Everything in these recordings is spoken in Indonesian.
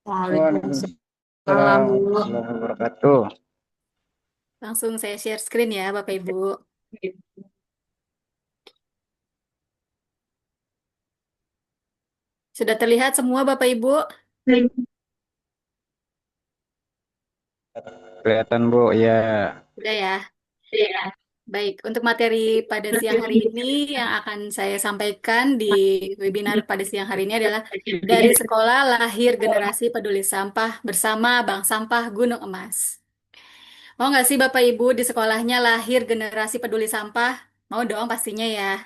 Waalaikumsalam, Waalaikumsalam Bu. warahmatullahi wabarakatuh. Langsung saya share screen ya, Bapak Ibu. Sudah terlihat semua, Bapak Ibu? Kelihatan Bu, ya. Sudah ya. Baik, untuk materi pada siang hari ini yang akan saya sampaikan di webinar pada siang hari ini adalah dari sekolah lahir generasi peduli sampah bersama Bank Sampah Gunung Emas. Mau nggak sih Bapak Ibu di sekolahnya lahir generasi peduli sampah? Mau dong pastinya ya.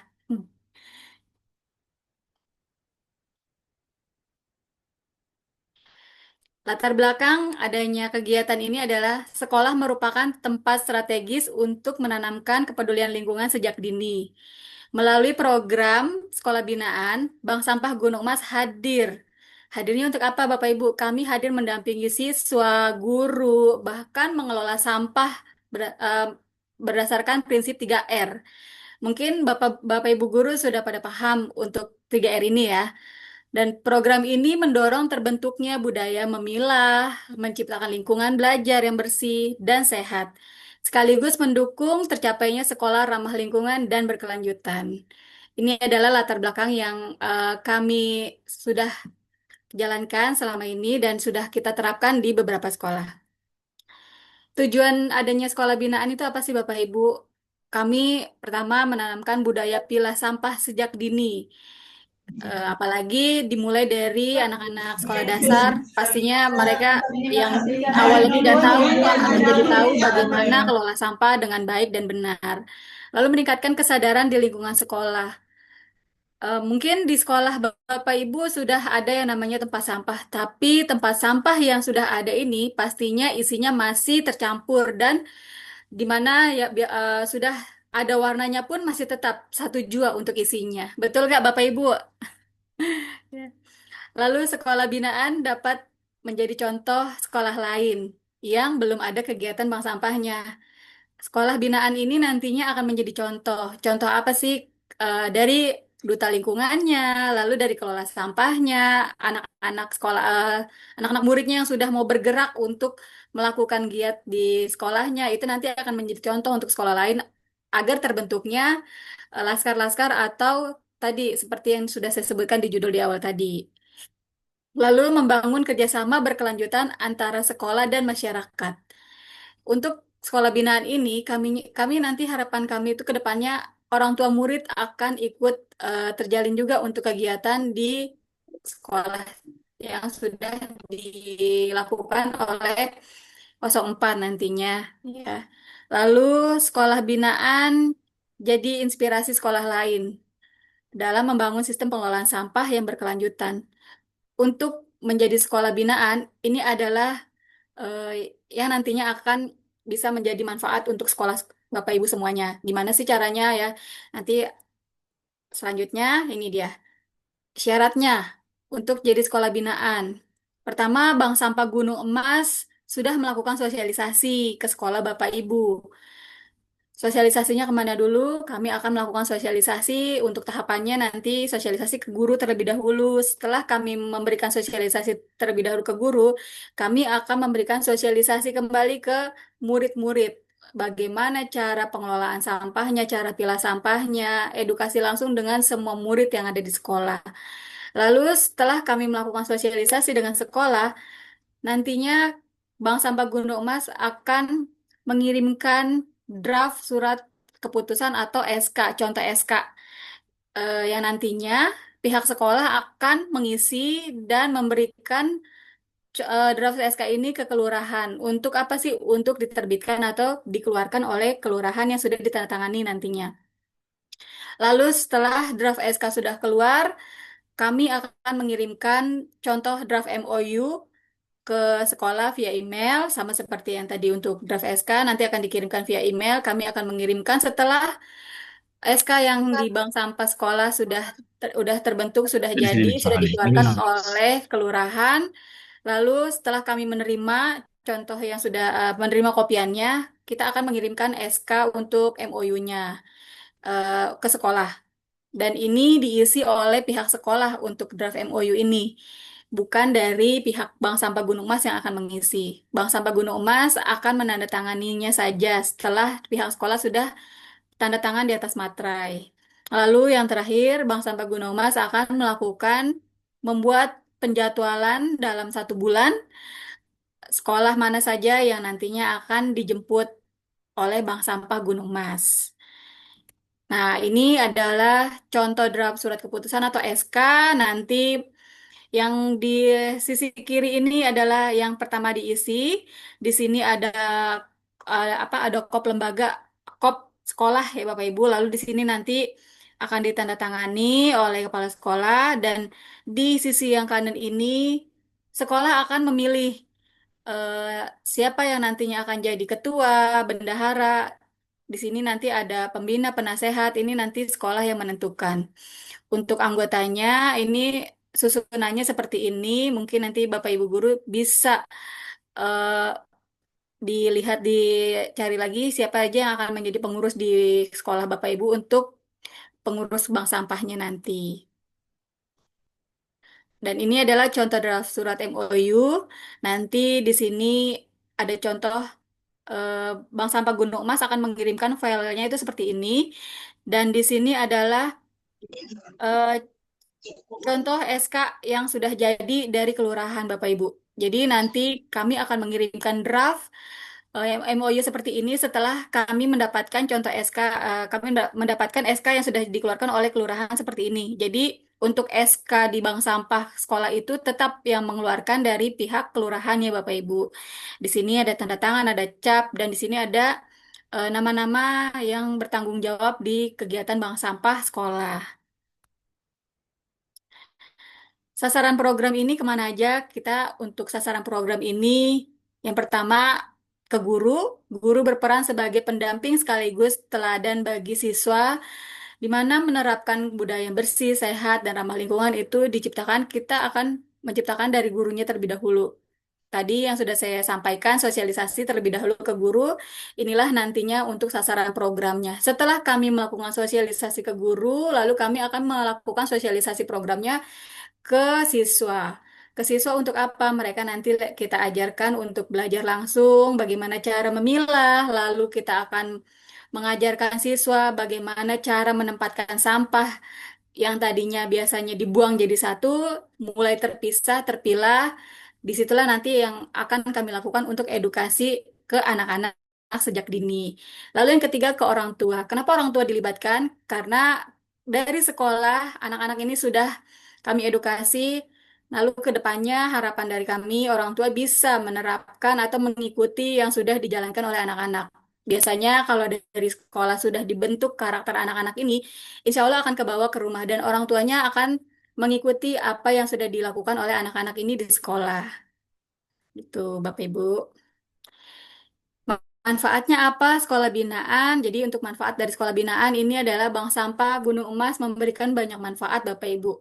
Latar belakang adanya kegiatan ini adalah sekolah merupakan tempat strategis untuk menanamkan kepedulian lingkungan sejak dini. Melalui program sekolah binaan, Bank Sampah Gunung Mas hadir. Hadirnya untuk apa Bapak Ibu? Kami hadir mendampingi siswa, guru, bahkan mengelola sampah berdasarkan prinsip 3R. Mungkin Bapak Ibu guru sudah pada paham untuk 3R ini ya. Dan program ini mendorong terbentuknya budaya memilah, menciptakan lingkungan belajar yang bersih dan sehat, sekaligus mendukung tercapainya sekolah ramah lingkungan dan berkelanjutan. Ini adalah latar belakang yang kami sudah jalankan selama ini dan sudah kita terapkan di beberapa sekolah. Tujuan adanya sekolah binaan itu apa sih Bapak Ibu? Kami pertama menanamkan budaya pilah sampah sejak dini. Apalagi dimulai dari anak-anak sekolah dasar, pastinya mereka yang awalnya tidak tahu akan menjadi tahu bagaimana kelola sampah dengan baik dan benar. Lalu meningkatkan kesadaran di lingkungan sekolah. Mungkin di sekolah Bapak Ibu sudah ada yang namanya tempat sampah, tapi tempat sampah yang sudah ada ini pastinya isinya masih tercampur dan di mana ya sudah ada warnanya pun masih tetap satu jua untuk isinya. Betul nggak Bapak Ibu? Ya. Lalu sekolah binaan dapat menjadi contoh sekolah lain yang belum ada kegiatan bank sampahnya. Sekolah binaan ini nantinya akan menjadi contoh. Contoh apa sih? Dari duta lingkungannya, lalu dari kelola sampahnya, anak-anak sekolah, anak-anak muridnya yang sudah mau bergerak untuk melakukan giat di sekolahnya, itu nanti akan menjadi contoh untuk sekolah lain agar terbentuknya laskar-laskar atau tadi seperti yang sudah saya sebutkan di judul di awal tadi. Lalu membangun kerjasama berkelanjutan antara sekolah dan masyarakat. Untuk sekolah binaan ini, kami nanti harapan kami itu ke depannya orang tua murid akan ikut terjalin juga untuk kegiatan di sekolah yang sudah dilakukan oleh 04 nantinya. Ya. Lalu sekolah binaan jadi inspirasi sekolah lain dalam membangun sistem pengelolaan sampah yang berkelanjutan. Untuk menjadi sekolah binaan, ini adalah yang nantinya akan bisa menjadi manfaat untuk sekolah Bapak Ibu semuanya. Gimana sih caranya ya? Nanti selanjutnya ini dia syaratnya untuk jadi sekolah binaan. Pertama, Bank Sampah Gunung Emas sudah melakukan sosialisasi ke sekolah Bapak Ibu. Sosialisasinya kemana dulu? Kami akan melakukan sosialisasi untuk tahapannya nanti sosialisasi ke guru terlebih dahulu. Setelah kami memberikan sosialisasi terlebih dahulu ke guru, kami akan memberikan sosialisasi kembali ke murid-murid. Bagaimana cara pengelolaan sampahnya, cara pilah sampahnya, edukasi langsung dengan semua murid yang ada di sekolah. Lalu setelah kami melakukan sosialisasi dengan sekolah, nantinya Bank Sampah Gunung Emas akan mengirimkan draft surat keputusan atau SK, contoh SK, yang nantinya pihak sekolah akan mengisi dan memberikan draft SK ini ke kelurahan. Untuk apa sih? Untuk diterbitkan atau dikeluarkan oleh kelurahan yang sudah ditandatangani nantinya. Lalu setelah draft SK sudah keluar, kami akan mengirimkan contoh draft MOU ke sekolah via email sama seperti yang tadi untuk draft SK nanti akan dikirimkan via email. Kami akan mengirimkan setelah SK yang di bank sampah sekolah sudah terbentuk, sudah jadi, sudah dikeluarkan oleh kelurahan. Lalu setelah kami menerima contoh yang sudah menerima kopiannya, kita akan mengirimkan SK untuk MOU-nya ke sekolah. Dan ini diisi oleh pihak sekolah untuk draft MOU ini. bukan dari pihak Bank Sampah Gunung Mas yang akan mengisi. Bank Sampah Gunung Mas akan menandatanganinya saja setelah pihak sekolah sudah tanda tangan di atas materai. Lalu yang terakhir, Bank Sampah Gunung Mas akan melakukan membuat penjadwalan dalam 1 bulan sekolah mana saja yang nantinya akan dijemput oleh Bank Sampah Gunung Mas. Nah, ini adalah contoh draft surat keputusan atau SK. Nanti yang di sisi kiri ini adalah yang pertama diisi. Di sini ada apa? Ada kop lembaga, kop sekolah ya Bapak Ibu. Lalu di sini nanti akan ditandatangani oleh kepala sekolah dan di sisi yang kanan ini sekolah akan memilih siapa yang nantinya akan jadi ketua, bendahara. Di sini nanti ada pembina, penasehat. Ini nanti sekolah yang menentukan. Untuk anggotanya, ini susunannya seperti ini. Mungkin nanti Bapak Ibu guru bisa eh, dilihat, dicari lagi siapa aja yang akan menjadi pengurus di sekolah Bapak Ibu untuk pengurus bank sampahnya nanti. Dan ini adalah contoh draft surat MOU. Nanti di sini ada contoh eh, Bank Sampah Gunung Emas akan mengirimkan filenya itu seperti ini. Dan di sini adalah eh, contoh SK yang sudah jadi dari kelurahan Bapak Ibu. Jadi nanti kami akan mengirimkan draft MOU seperti ini setelah kami mendapatkan contoh SK, kami mendapatkan SK yang sudah dikeluarkan oleh kelurahan seperti ini. Jadi untuk SK di bank sampah sekolah itu tetap yang mengeluarkan dari pihak kelurahannya Bapak Ibu. Di sini ada tanda tangan, ada cap, dan di sini ada nama-nama yang bertanggung jawab di kegiatan bank sampah sekolah. Sasaran program ini kemana aja? Kita untuk sasaran program ini, yang pertama ke guru. Guru berperan sebagai pendamping sekaligus teladan bagi siswa, di mana menerapkan budaya yang bersih, sehat, dan ramah lingkungan itu diciptakan, kita akan menciptakan dari gurunya terlebih dahulu. Tadi yang sudah saya sampaikan, sosialisasi terlebih dahulu ke guru, inilah nantinya untuk sasaran programnya. Setelah kami melakukan sosialisasi ke guru, lalu kami akan melakukan sosialisasi programnya ke siswa. Ke siswa untuk apa? Mereka nanti kita ajarkan untuk belajar langsung bagaimana cara memilah, lalu kita akan mengajarkan siswa bagaimana cara menempatkan sampah yang tadinya biasanya dibuang jadi satu, mulai terpisah, terpilah. Disitulah nanti yang akan kami lakukan untuk edukasi ke anak-anak sejak dini. Lalu yang ketiga ke orang tua. Kenapa orang tua dilibatkan? Karena dari sekolah anak-anak ini sudah kami edukasi. Lalu ke depannya harapan dari kami orang tua bisa menerapkan atau mengikuti yang sudah dijalankan oleh anak-anak. Biasanya kalau dari sekolah sudah dibentuk karakter anak-anak ini, insya Allah akan kebawa ke rumah dan orang tuanya akan mengikuti apa yang sudah dilakukan oleh anak-anak ini di sekolah. Itu Bapak Ibu. Manfaatnya apa sekolah binaan? Jadi untuk manfaat dari sekolah binaan ini adalah Bank Sampah Gunung Emas memberikan banyak manfaat Bapak Ibu,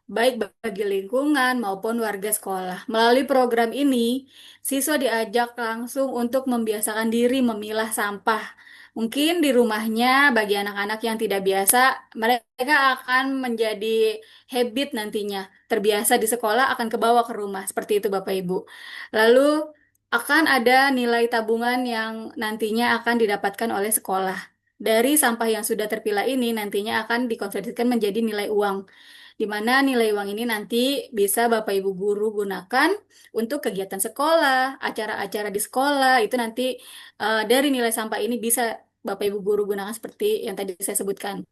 baik bagi lingkungan maupun warga sekolah. Melalui program ini, siswa diajak langsung untuk membiasakan diri memilah sampah. Mungkin di rumahnya, bagi anak-anak yang tidak biasa, mereka akan menjadi habit nantinya. Terbiasa di sekolah akan kebawa ke rumah. Seperti itu Bapak Ibu. Lalu akan ada nilai tabungan yang nantinya akan didapatkan oleh sekolah. Dari sampah yang sudah terpilah ini nantinya akan dikonversikan menjadi nilai uang, di mana nilai uang ini nanti bisa Bapak Ibu guru gunakan untuk kegiatan sekolah, acara-acara di sekolah, itu nanti dari nilai sampah ini bisa Bapak Ibu guru gunakan seperti yang tadi saya sebutkan.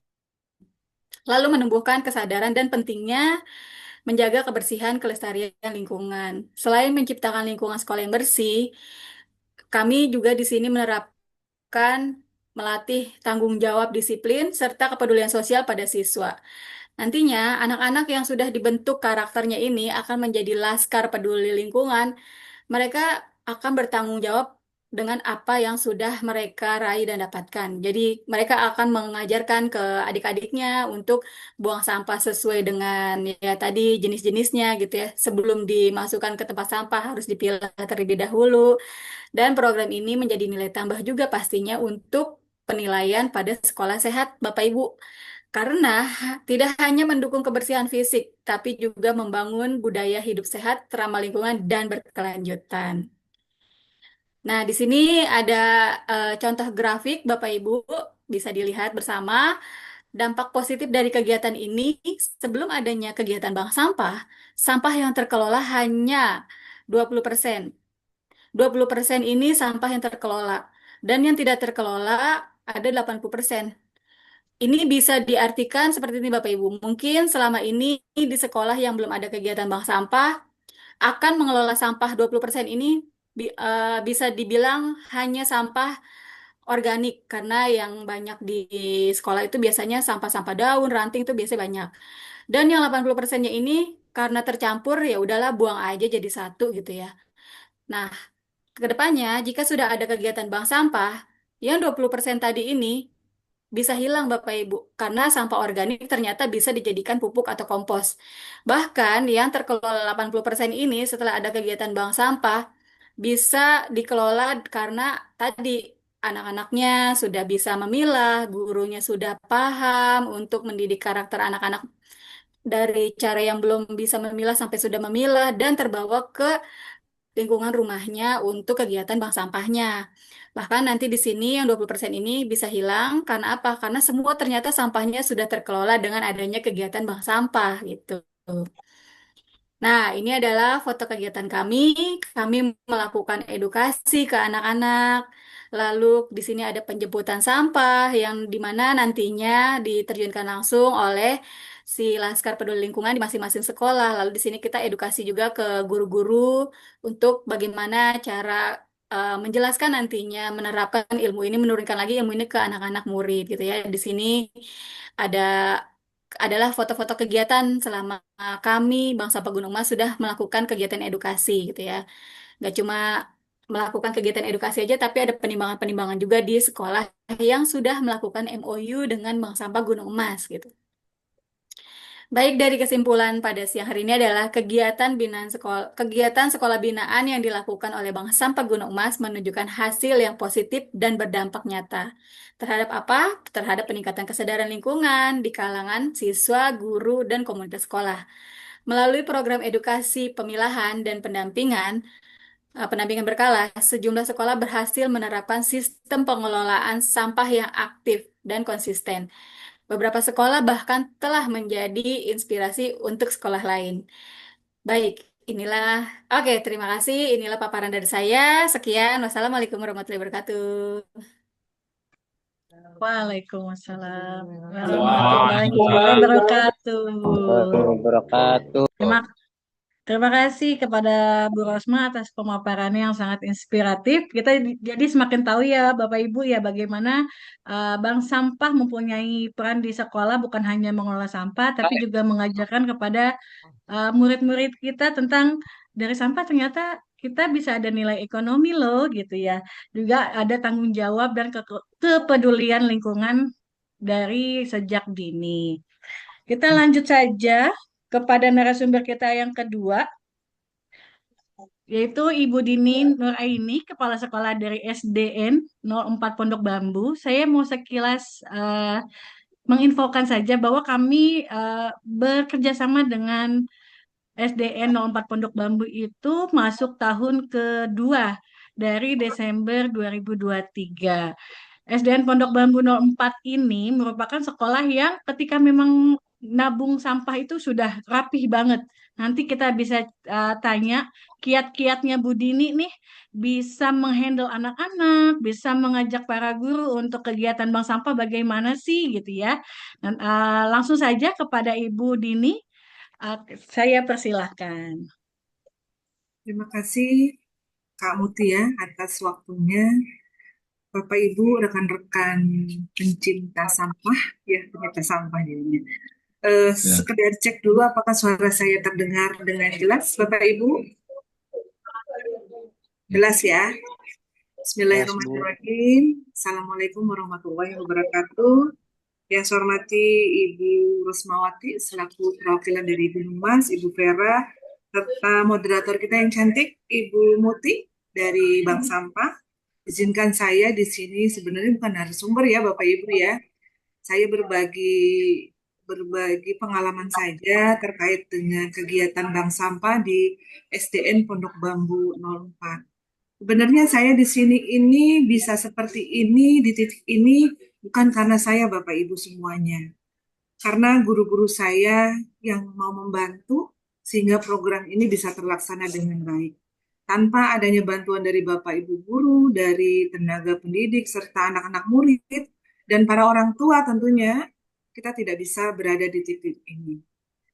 Lalu menumbuhkan kesadaran dan pentingnya menjaga kebersihan kelestarian lingkungan. Selain menciptakan lingkungan sekolah yang bersih, kami juga di sini menerapkan melatih tanggung jawab disiplin serta kepedulian sosial pada siswa. Nantinya, anak-anak yang sudah dibentuk karakternya ini akan menjadi laskar peduli lingkungan. Mereka akan bertanggung jawab dengan apa yang sudah mereka raih dan dapatkan. Jadi, mereka akan mengajarkan ke adik-adiknya untuk buang sampah sesuai dengan ya tadi jenis-jenisnya gitu ya. Sebelum dimasukkan ke tempat sampah harus dipilah terlebih dahulu. Dan program ini menjadi nilai tambah juga pastinya untuk penilaian pada sekolah sehat, Bapak Ibu. Karena tidak hanya mendukung kebersihan fisik, tapi juga membangun budaya hidup sehat, ramah lingkungan, dan berkelanjutan. Nah, di sini ada contoh grafik, Bapak Ibu, bisa dilihat bersama dampak positif dari kegiatan ini. Sebelum adanya kegiatan bank sampah, sampah yang terkelola hanya 20%. 20% ini sampah yang terkelola, dan yang tidak terkelola ada 80%. Ini bisa diartikan seperti ini Bapak Ibu. Mungkin selama ini di sekolah yang belum ada kegiatan bank sampah akan mengelola sampah 20% ini bisa dibilang hanya sampah organik karena yang banyak di sekolah itu biasanya sampah-sampah daun, ranting itu biasanya banyak. Dan yang 80%-nya ini karena tercampur ya udahlah buang aja jadi satu gitu ya. Nah, kedepannya jika sudah ada kegiatan bank sampah, yang 20% tadi ini bisa hilang Bapak Ibu karena sampah organik ternyata bisa dijadikan pupuk atau kompos. Bahkan yang terkelola 80% ini setelah ada kegiatan bank sampah bisa dikelola karena tadi anak-anaknya sudah bisa memilah, gurunya sudah paham untuk mendidik karakter anak-anak dari cara yang belum bisa memilah sampai sudah memilah dan terbawa ke lingkungan rumahnya untuk kegiatan bank sampahnya. Bahkan nanti di sini yang 20% ini bisa hilang karena apa? Karena semua ternyata sampahnya sudah terkelola dengan adanya kegiatan bank sampah gitu. Nah, ini adalah foto kegiatan kami. Kami melakukan edukasi ke anak-anak. Lalu di sini ada penjemputan sampah yang dimana nantinya diterjunkan langsung oleh si Laskar Peduli Lingkungan di masing-masing sekolah. Lalu di sini kita edukasi juga ke guru-guru untuk bagaimana cara menjelaskan nantinya menerapkan ilmu ini, menurunkan lagi ilmu ini ke anak-anak murid gitu ya. Di sini ada adalah foto-foto kegiatan selama kami Bank Sampah Gunung Mas sudah melakukan kegiatan edukasi gitu ya. Nggak cuma melakukan kegiatan edukasi aja, tapi ada penimbangan-penimbangan juga di sekolah yang sudah melakukan MOU dengan Bank Sampah Gunung Mas gitu. Baik dari kesimpulan pada siang hari ini adalah kegiatan sekolah binaan yang dilakukan oleh Bank Sampah Gunung Mas menunjukkan hasil yang positif dan berdampak nyata. Terhadap apa? Terhadap peningkatan kesadaran lingkungan di kalangan siswa, guru, dan komunitas sekolah. Melalui program edukasi, pemilahan, dan pendampingan berkala, sejumlah sekolah berhasil menerapkan sistem pengelolaan sampah yang aktif dan konsisten. Beberapa sekolah bahkan telah menjadi inspirasi untuk sekolah lain. Baik, inilah, oke, terima kasih. Inilah paparan dari saya. Sekian, wassalamualaikum warahmatullahi wabarakatuh. Waalaikumsalam warahmatullahi Waalaikumsalam wabarakatuh. warahmatullahi wabarakatuh. Terima, terima kasih kepada Bu Rosma atas pemaparannya yang sangat inspiratif. Kita jadi semakin tahu ya Bapak Ibu ya bagaimana bank sampah mempunyai peran di sekolah bukan hanya mengelola sampah tapi juga mengajarkan kepada murid-murid kita tentang dari sampah ternyata kita bisa ada nilai ekonomi loh gitu ya. Juga ada tanggung jawab dan kepedulian lingkungan dari sejak dini. Kita lanjut saja kepada narasumber kita yang kedua, yaitu Ibu Dini Nuraini, Kepala Sekolah dari SDN 04 Pondok Bambu. Saya mau sekilas menginfokan saja bahwa kami bekerja sama dengan SDN 04 Pondok Bambu itu masuk tahun kedua dari Desember 2023. SDN Pondok Bambu 04 ini merupakan sekolah yang ketika memang nabung sampah itu sudah rapih banget. Nanti kita bisa tanya kiat-kiatnya Bu Dini nih bisa menghandle anak-anak, bisa mengajak para guru untuk kegiatan bank sampah bagaimana sih gitu ya. Dan langsung saja kepada Ibu Dini. Saya persilahkan. Terima kasih Kak Mutia atas waktunya. Bapak Ibu, rekan-rekan pencinta sampah, ya pencinta sampah jadinya. Sekedar cek dulu apakah suara saya terdengar dengan jelas, Bapak Ibu? Jelas ya? Bismillahirrahmanirrahim. Assalamualaikum warahmatullahi wabarakatuh. Yang saya hormati Ibu Rosmawati selaku perwakilan dari Ibu Humas, Ibu Vera, serta moderator kita yang cantik, Ibu Muti dari Bank Sampah. Izinkan saya di sini sebenarnya bukan narasumber ya Bapak Ibu ya. saya berbagi pengalaman saja terkait dengan kegiatan bank sampah di SDN Pondok Bambu 04. Sebenarnya saya di sini ini bisa seperti ini, di titik ini, bukan karena saya Bapak Ibu semuanya. Karena guru-guru saya yang mau membantu sehingga program ini bisa terlaksana dengan baik. Tanpa adanya bantuan dari Bapak Ibu guru, dari tenaga pendidik, serta anak-anak murid, dan para orang tua tentunya, kita tidak bisa berada di titik ini.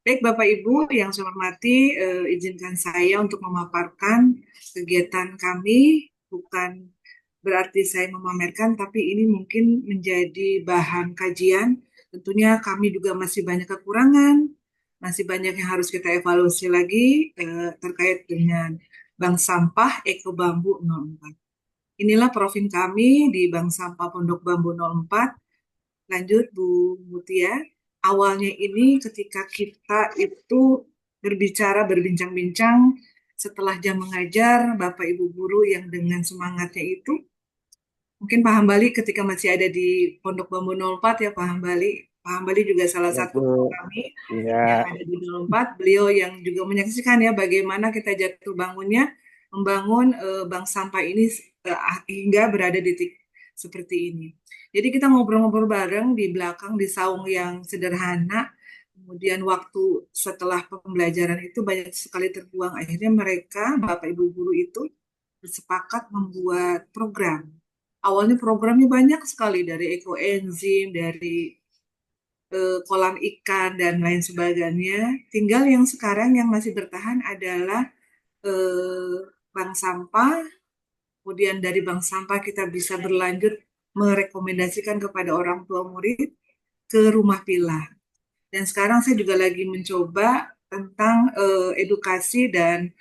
Baik Bapak Ibu yang saya hormati, izinkan saya untuk memaparkan kegiatan kami, bukan berarti saya memamerkan, tapi ini mungkin menjadi bahan kajian. Tentunya kami juga masih banyak kekurangan, masih banyak yang harus kita evaluasi lagi terkait dengan Bank Sampah Eko Bambu 04. Inilah profil kami di Bank Sampah Pondok Bambu 04. Lanjut Bu Mutia. Awalnya ini ketika kita itu berbincang-bincang setelah jam mengajar, Bapak Ibu guru yang dengan semangatnya itu, mungkin Pak Hambali ketika masih ada di Pondok Bambu 04 ya Pak Hambali. Pak Hambali juga salah Ya, satu Bu. kami Iya. yang ada di 04. Beliau yang juga menyaksikan ya bagaimana kita jatuh bangunnya membangun bank sampah ini hingga berada di titik seperti ini. Jadi kita ngobrol-ngobrol bareng di belakang di saung yang sederhana. Kemudian waktu setelah pembelajaran itu banyak sekali terbuang. Akhirnya mereka, Bapak Ibu guru itu bersepakat membuat program. Awalnya programnya banyak sekali dari ekoenzim, dari kolam ikan dan lain sebagainya. Tinggal yang sekarang yang masih bertahan adalah bank sampah. Kemudian dari bank sampah kita bisa berlanjut merekomendasikan kepada orang tua murid ke rumah pilah. Dan sekarang saya juga lagi mencoba tentang edukasi dan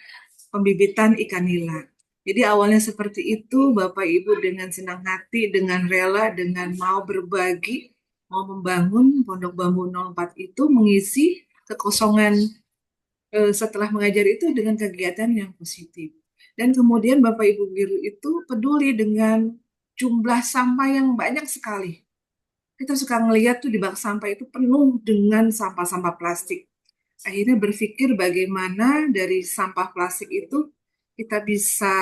pembibitan ikan nila. Jadi awalnya seperti itu, Bapak Ibu dengan senang hati, dengan rela, dengan mau berbagi, mau membangun Pondok Bambu 04 itu mengisi kekosongan setelah mengajar itu dengan kegiatan yang positif. Dan kemudian Bapak Ibu guru itu peduli dengan jumlah sampah yang banyak sekali. Kita suka ngelihat tuh di bak sampah itu penuh dengan sampah-sampah plastik. Akhirnya berpikir bagaimana dari sampah plastik itu kita bisa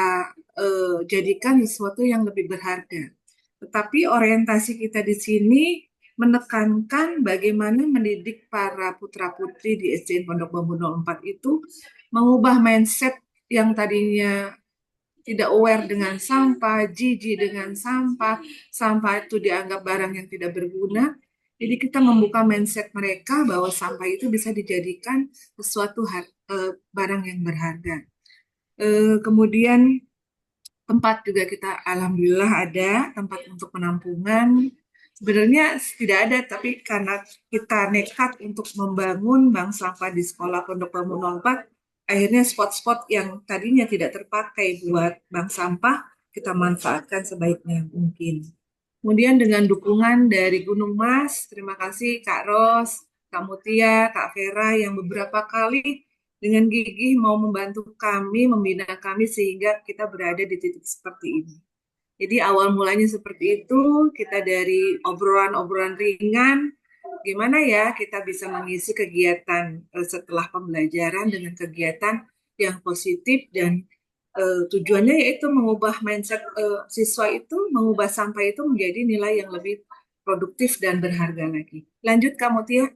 jadikan sesuatu yang lebih berharga. Tetapi orientasi kita di sini menekankan bagaimana mendidik para putra-putri di SDN Pondok Bambu 04 itu mengubah mindset yang tadinya tidak aware dengan sampah, jijik dengan sampah, sampah itu dianggap barang yang tidak berguna. Jadi kita membuka mindset mereka bahwa sampah itu bisa dijadikan sesuatu barang yang berharga. Kemudian tempat juga kita alhamdulillah ada tempat untuk penampungan. Sebenarnya tidak ada, tapi karena kita nekat untuk membangun bank sampah di sekolah Pondok Bambu 04, akhirnya spot-spot yang tadinya tidak terpakai buat bank sampah, kita manfaatkan sebaiknya mungkin. Kemudian dengan dukungan dari Gunung Mas, terima kasih Kak Ros, Kak Mutia, Kak Vera yang beberapa kali dengan gigih mau membantu kami, membina kami sehingga kita berada di titik seperti ini. Jadi awal mulanya seperti itu, kita dari obrolan-obrolan ringan, gimana ya kita bisa mengisi kegiatan setelah pembelajaran dengan kegiatan yang positif dan tujuannya yaitu mengubah mindset siswa itu, mengubah sampah itu menjadi nilai yang lebih produktif dan berharga lagi. Lanjut Kak Mutia.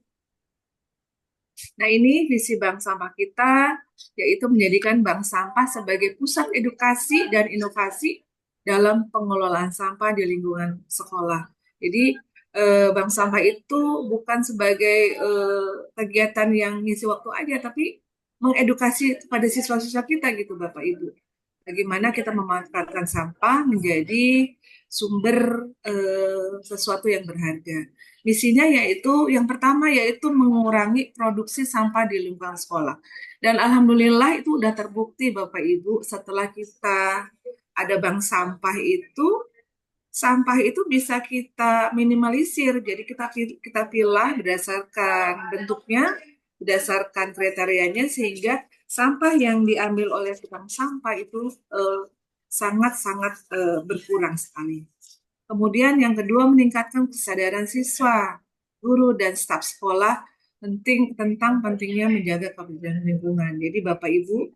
Nah ini visi bank sampah kita, yaitu menjadikan bank sampah sebagai pusat edukasi dan inovasi dalam pengelolaan sampah di lingkungan sekolah. Jadi bank sampah itu bukan sebagai kegiatan yang ngisi waktu aja, tapi mengedukasi kepada siswa-siswa kita gitu Bapak Ibu. Bagaimana kita memanfaatkan sampah menjadi sumber sesuatu yang berharga. Misinya yaitu yang pertama yaitu mengurangi produksi sampah di lingkungan sekolah. Dan alhamdulillah itu sudah terbukti Bapak Ibu setelah kita ada bank sampah itu bisa kita minimalisir. Jadi kita pilih berdasarkan bentuknya, berdasarkan kriterianya sehingga sampah yang diambil oleh tukang sampah itu sangat-sangat berkurang sekali. Kemudian yang kedua meningkatkan kesadaran siswa. guru dan staf sekolah tentang pentingnya menjaga kebersihan lingkungan. Jadi Bapak Ibu,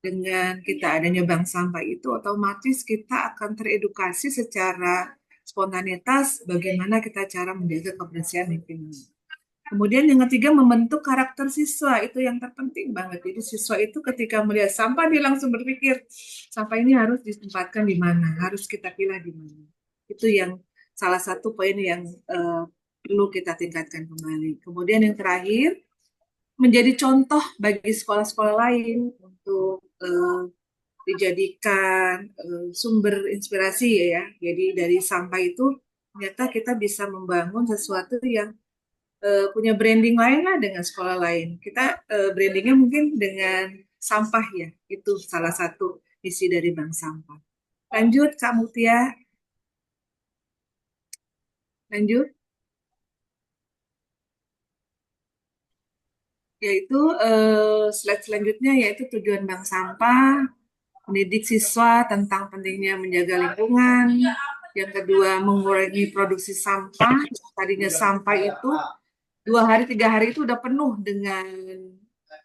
dengan kita adanya bank sampah itu otomatis kita akan teredukasi secara spontanitas bagaimana kita cara menjaga kebersihan lingkungan. Kemudian yang ketiga, membentuk karakter siswa, itu yang terpenting banget. Jadi siswa itu ketika melihat sampah dia langsung berpikir sampah ini harus ditempatkan di mana, harus kita pilah di mana. Itu yang salah satu poin yang perlu kita tingkatkan kembali. Kemudian yang terakhir, menjadi contoh bagi sekolah-sekolah lain untuk dijadikan sumber inspirasi ya. Jadi dari sampah itu ternyata kita bisa membangun sesuatu yang punya branding lain lah dengan sekolah lain. Kita brandingnya mungkin dengan sampah ya. Itu salah satu misi dari Bank Sampah. Lanjut Kak Mutia. Lanjut. Yaitu slide selanjutnya yaitu tujuan Bank Sampah, mendidik siswa tentang pentingnya menjaga lingkungan. Yang kedua, mengurangi produksi sampah. Tadinya sampah itu 2 hari 3 hari itu udah penuh dengan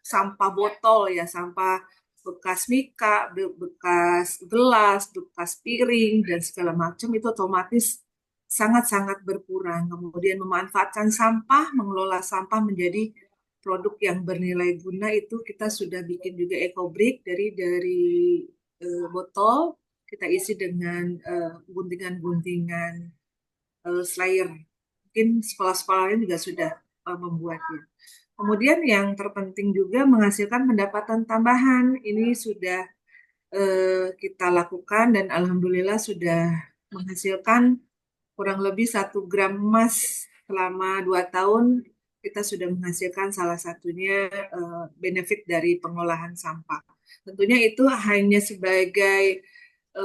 sampah botol ya, sampah bekas mika, bekas gelas, bekas piring dan segala macam itu otomatis sangat-sangat berkurang. Kemudian memanfaatkan sampah, mengelola sampah menjadi produk yang bernilai guna itu kita sudah bikin juga eco-brick dari botol kita isi dengan guntingan-guntingan slayer. Mungkin sekolah-sekolah lain juga sudah membuatnya. Kemudian yang terpenting juga menghasilkan pendapatan tambahan. Ini sudah kita lakukan dan alhamdulillah sudah menghasilkan kurang lebih 1 gram emas selama 2 tahun. Kita sudah menghasilkan salah satunya benefit dari pengolahan sampah. Tentunya itu hanya sebagai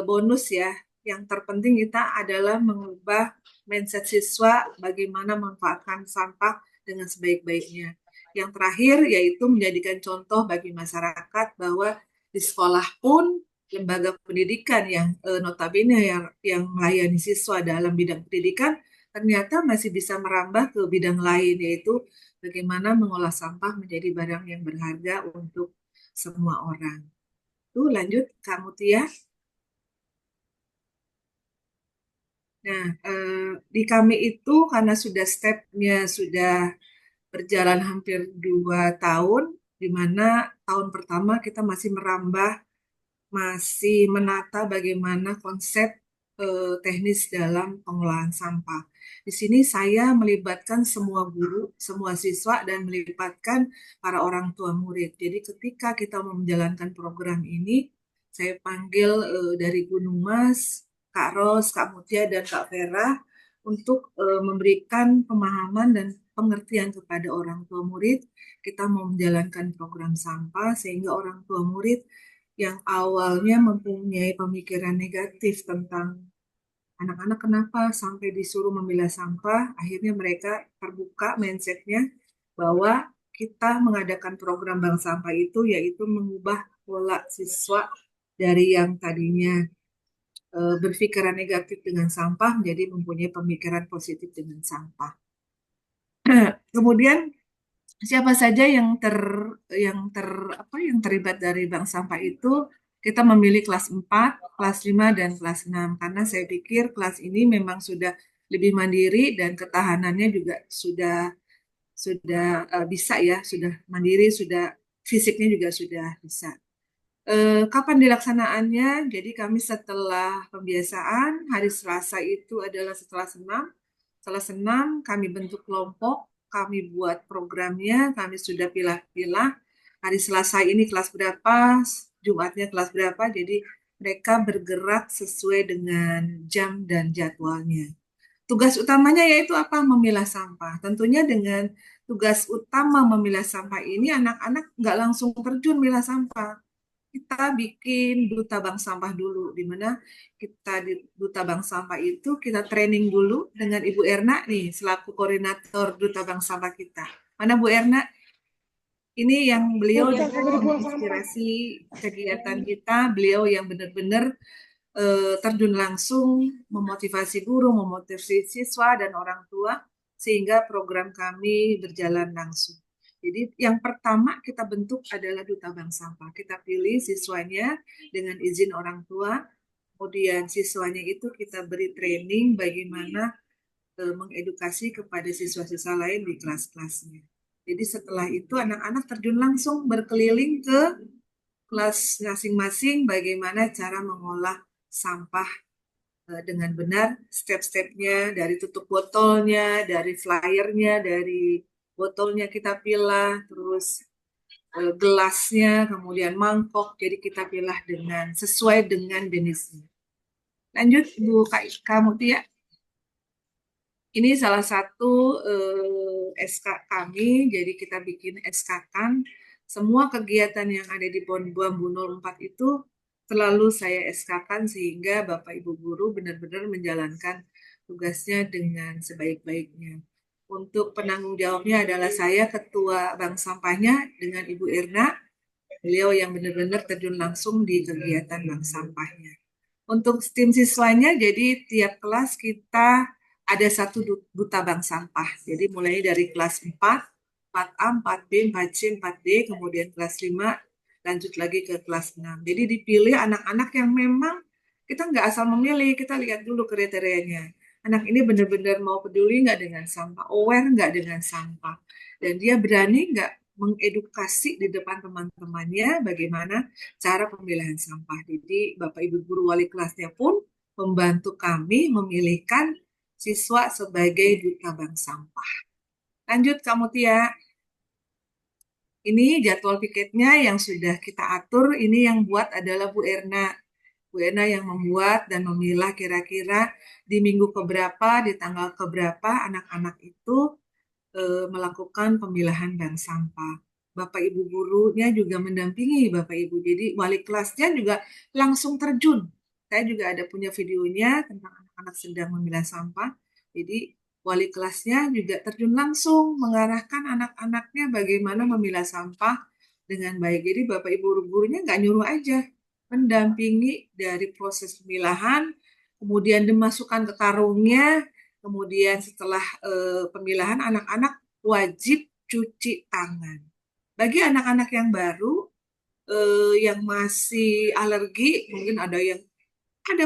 bonus ya. Yang terpenting kita adalah mengubah mindset siswa bagaimana memanfaatkan sampah dengan sebaik-baiknya. Yang terakhir yaitu menjadikan contoh bagi masyarakat bahwa di sekolah pun lembaga pendidikan yang notabene yang melayani siswa dalam bidang pendidikan ternyata masih bisa merambah ke bidang lain yaitu bagaimana mengolah sampah menjadi barang yang berharga untuk semua orang. Tuh lanjut Kak Mutia. Nah, di kami itu karena sudah stepnya sudah berjalan hampir 2 tahun, di mana tahun pertama kita masih merambah, masih menata bagaimana konsep teknis dalam pengolahan sampah. Di sini saya melibatkan semua guru, semua siswa, dan melibatkan para orang tua murid. Jadi ketika kita mau menjalankan program ini, saya panggil dari Gunung Mas, Kak Ros, Kak Mutia, dan Kak Vera untuk memberikan pemahaman dan pengertian kepada orang tua murid. Kita mau menjalankan program sampah sehingga orang tua murid yang awalnya mempunyai pemikiran negatif tentang anak-anak kenapa sampai disuruh memilah sampah, akhirnya mereka terbuka mindsetnya bahwa kita mengadakan program bank sampah itu yaitu mengubah pola siswa dari yang tadinya berpikiran negatif dengan sampah menjadi mempunyai pemikiran positif dengan sampah. Kemudian siapa saja yang terlibat dari bank sampah itu kita memilih kelas 4, kelas 5 dan kelas 6 karena saya pikir kelas ini memang sudah lebih mandiri dan ketahanannya juga sudah bisa ya, sudah mandiri, sudah fisiknya juga sudah bisa. Kapan dilaksanaannya? Jadi kami setelah pembiasaan hari Selasa itu adalah setelah senam. Setelah senam kami bentuk kelompok, kami buat programnya, kami sudah pilah-pilah. Hari Selasa ini kelas berapa, Jumatnya kelas berapa. Jadi mereka bergerak sesuai dengan jam dan jadwalnya. Tugas utamanya yaitu apa? Memilah sampah. Tentunya dengan tugas utama memilah sampah ini anak-anak nggak langsung terjun milah sampah. Kita bikin duta bank sampah dulu, di mana kita di duta bank sampah itu kita training dulu dengan Ibu Erna nih selaku koordinator duta bank sampah kita. Mana Bu Erna? Ini yang beliau juga menginspirasi kegiatan kita, beliau yang benar-benar terjun langsung memotivasi guru, memotivasi siswa dan orang tua sehingga program kami berjalan langsung. Jadi yang pertama kita bentuk adalah Duta Bank Sampah. Kita pilih siswanya dengan izin orang tua, kemudian siswanya itu kita beri training bagaimana mengedukasi kepada siswa-siswa lain di kelas-kelasnya. Jadi setelah itu anak-anak terjun langsung berkeliling ke kelas masing-masing bagaimana cara mengolah sampah dengan benar, step-stepnya dari tutup botolnya, dari flyernya, dari botolnya kita pilah, terus gelasnya, kemudian mangkok, jadi kita pilah dengan sesuai dengan jenisnya. Lanjut Bu kamu Tia. Ini salah satu SK kami, jadi kita bikin SK-kan. Semua kegiatan yang ada di Pon Bambu 04 itu selalu saya SK-kan sehingga Bapak Ibu Guru benar-benar menjalankan tugasnya dengan sebaik-baiknya. Untuk penanggung jawabnya adalah saya, Ketua Bank Sampahnya dengan Ibu Irna, beliau yang benar-benar terjun langsung di kegiatan bank sampahnya. Untuk tim siswanya, jadi tiap kelas kita ada satu duta bank sampah. Jadi mulai dari kelas 4, 4A, 4B, 4C, 4D, kemudian kelas 5, lanjut lagi ke kelas 6. Jadi dipilih anak-anak yang memang kita nggak asal memilih, kita lihat dulu kriterianya. Anak ini benar-benar mau peduli nggak dengan sampah, aware nggak dengan sampah, dan dia berani nggak mengedukasi di depan teman-temannya bagaimana cara pemilihan sampah. Jadi Bapak Ibu Guru Wali kelasnya pun membantu kami memilihkan siswa sebagai duta bank sampah. Lanjut kamu Tia. Ini jadwal piketnya yang sudah kita atur, ini yang buat adalah Bu Erna. Bu Erna yang membuat dan memilah kira-kira di minggu keberapa, di tanggal keberapa anak-anak itu melakukan pemilahan bank sampah. Bapak Ibu gurunya juga mendampingi Bapak Ibu. Jadi wali kelasnya juga langsung terjun. Saya juga ada punya videonya tentang anak-anak sedang memilah sampah. Jadi wali kelasnya juga terjun langsung mengarahkan anak-anaknya bagaimana memilah sampah dengan baik. Jadi Bapak Ibu gurunya nggak nyuruh aja, mendampingi dari proses pemilahan, kemudian dimasukkan ke karungnya. Kemudian setelah pemilahan anak-anak wajib cuci tangan. Bagi anak-anak yang baru, yang masih alergi, mungkin ada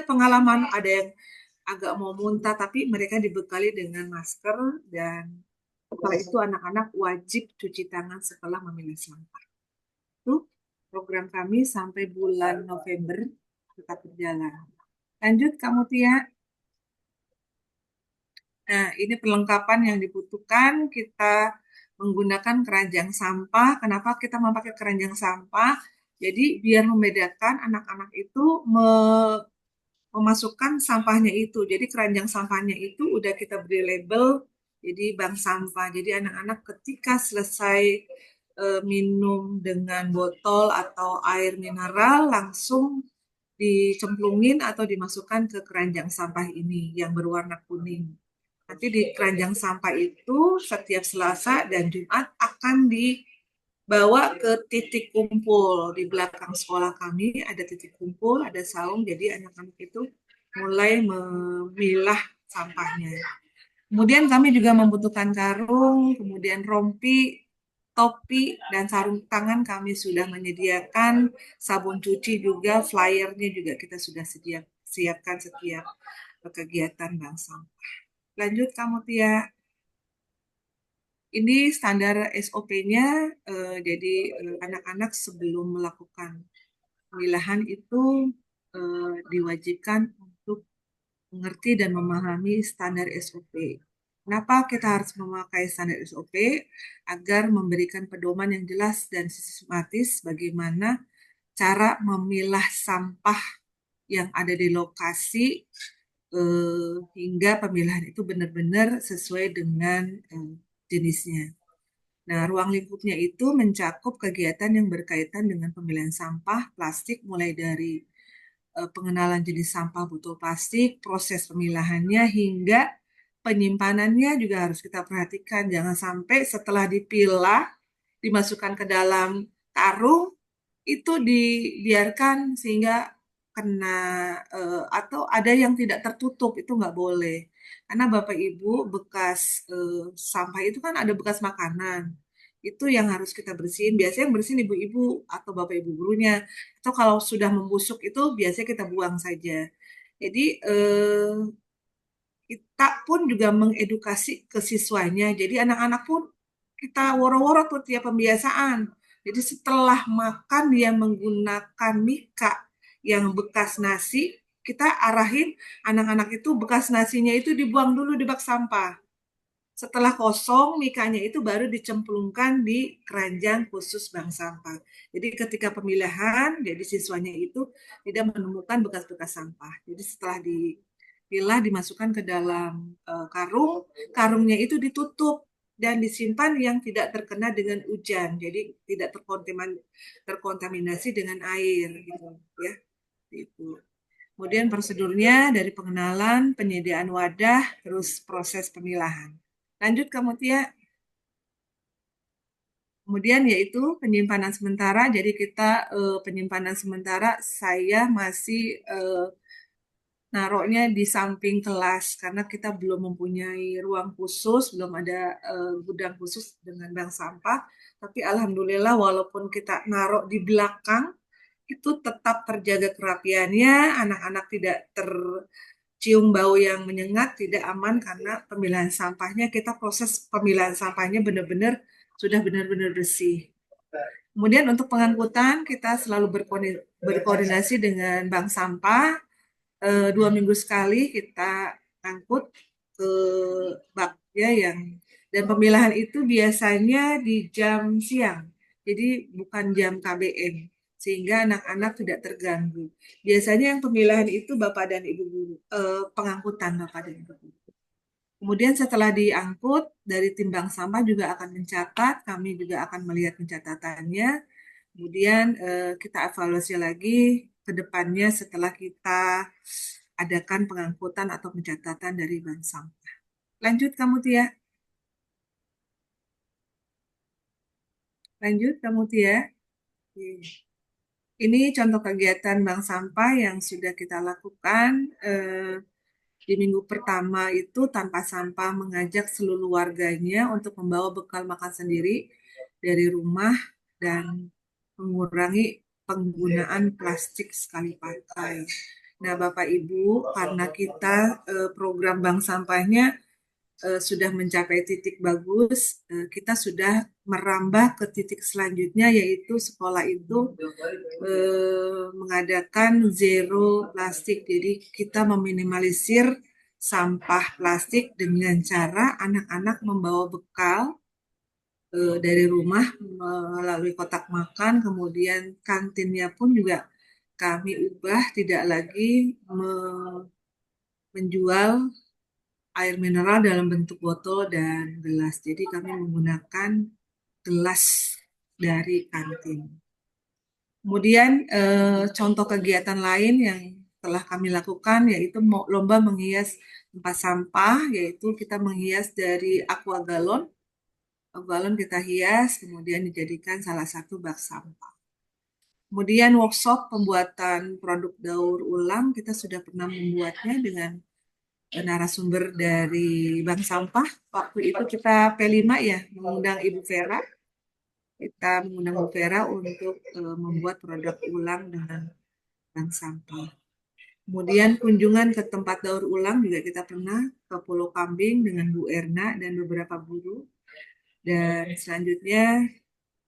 pengalaman, ada yang agak mau muntah, tapi mereka dibekali dengan masker dan setelah itu anak-anak wajib cuci tangan setelah memilah sampah. Itu program kami sampai bulan November tetap berjalan. Lanjut kamu Tia. Nah, ini perlengkapan yang dibutuhkan. Kita menggunakan keranjang sampah. Kenapa kita memakai keranjang sampah? Jadi biar membedakan anak-anak itu memasukkan sampahnya itu. Jadi keranjang sampahnya itu udah kita beri label, jadi bank sampah. Jadi anak-anak ketika selesai minum dengan botol atau air mineral langsung dicemplungin atau dimasukkan ke keranjang sampah ini yang berwarna kuning. Nanti di keranjang sampah itu setiap Selasa dan Jumat akan dibawa ke titik kumpul. Di belakang sekolah kami ada titik kumpul, ada saung, jadi anak-anak itu mulai memilah sampahnya. Kemudian kami juga membutuhkan karung, kemudian rompi, topi, dan sarung tangan kami sudah menyediakan, sabun cuci juga, flyernya juga kita sudah siapkan setiap kegiatan bank sampah. Lanjut kamu Tia. Ini standar SOP-nya, jadi anak-anak sebelum melakukan pemilahan itu diwajibkan untuk mengerti dan memahami standar SOP. Kenapa kita harus memakai standar SOP? Agar memberikan pedoman yang jelas dan sistematis bagaimana cara memilah sampah yang ada di lokasi hingga pemilahan itu benar-benar sesuai dengan jenisnya. Nah, ruang lingkupnya itu mencakup kegiatan yang berkaitan dengan pemilihan sampah plastik mulai dari pengenalan jenis sampah botol plastik, proses pemilahannya hingga penyimpanannya juga harus kita perhatikan. Jangan sampai setelah dipilah, dimasukkan ke dalam karung, itu dibiarkan sehingga kena atau ada yang tidak tertutup, itu nggak boleh. Karena Bapak Ibu bekas sampah itu kan ada bekas makanan. Itu yang harus kita bersihin. Biasanya yang bersihin ibu-ibu atau Bapak Ibu gurunya. Atau kalau sudah membusuk itu biasanya kita buang saja. Jadi kita pun juga mengedukasi ke siswanya. Jadi anak-anak pun kita woro-woro tuh tiap pembiasaan. Jadi setelah makan dia menggunakan mika yang bekas nasi, kita arahin anak-anak itu bekas nasinya itu dibuang dulu di bak sampah. Setelah kosong, mikanya itu baru dicemplungkan di keranjang khusus bank sampah. Jadi ketika pemilahan, jadi siswanya itu tidak menemukan bekas-bekas sampah. Jadi setelah dipilah, dimasukkan ke dalam karung, karungnya itu ditutup dan disimpan yang tidak terkena dengan hujan. Jadi tidak terkontaminasi dengan air gitu ya. Itu. Kemudian prosedurnya dari pengenalan, penyediaan wadah, terus proses pemilahan. Lanjut kamu Tia. Kemudian yaitu penyimpanan sementara. Jadi kita penyimpanan sementara saya masih naruhnya di samping kelas karena kita belum mempunyai ruang khusus, belum ada gudang khusus dengan bank sampah. Tapi alhamdulillah walaupun kita naruh di belakang itu tetap terjaga kerapiannya, anak-anak tidak tercium bau yang menyengat, tidak aman karena pemilahan sampahnya, kita proses pemilahan sampahnya benar-benar sudah benar-benar bersih. Kemudian untuk pengangkutan kita selalu berkoordinasi dengan bank sampah, 2 minggu sekali kita angkut ke bak ya dan pemilahan itu biasanya di jam siang, jadi bukan jam KBM sehingga anak-anak tidak terganggu. Biasanya yang pemilahan itu Bapak dan Ibu guru, pengangkutan Bapak dan Ibu guru. Kemudian setelah diangkut dari timbang sampah juga akan mencatat, kami juga akan melihat pencatatannya. Kemudian kita evaluasi lagi ke depannya setelah kita adakan pengangkutan atau pencatatan dari bank sampah. Lanjut kamu Tia. Lanjut kamu Tia. Ini contoh kegiatan bank sampah yang sudah kita lakukan. Di minggu pertama itu tanpa sampah mengajak seluruh warganya untuk membawa bekal makan sendiri dari rumah dan mengurangi penggunaan plastik sekali pakai. Nah, Bapak Ibu, karena kita program bank sampahnya sudah mencapai titik bagus, kita sudah merambah ke titik selanjutnya yaitu sekolah itu mengadakan zero plastik. Jadi kita meminimalisir sampah plastik dengan cara anak-anak membawa bekal dari rumah melalui kotak makan, kemudian kantinnya pun juga kami ubah tidak lagi menjual air mineral dalam bentuk botol dan gelas. Jadi kami menggunakan gelas dari kantin. Kemudian contoh kegiatan lain yang telah kami lakukan yaitu lomba menghias tempat sampah, yaitu kita menghias dari aqua galon. Galon kita hias, kemudian dijadikan salah satu bak sampah. Kemudian workshop pembuatan produk daur ulang, kita sudah pernah membuatnya dengan narasumber dari bank sampah. Waktu itu kita P5 ya, mengundang Ibu Vera. Kita mengundang Ibu Vera untuk membuat produk ulang dengan bank sampah. Kemudian kunjungan ke tempat daur ulang juga kita pernah ke Pulau Kambing dengan Bu Erna dan beberapa guru. Dan selanjutnya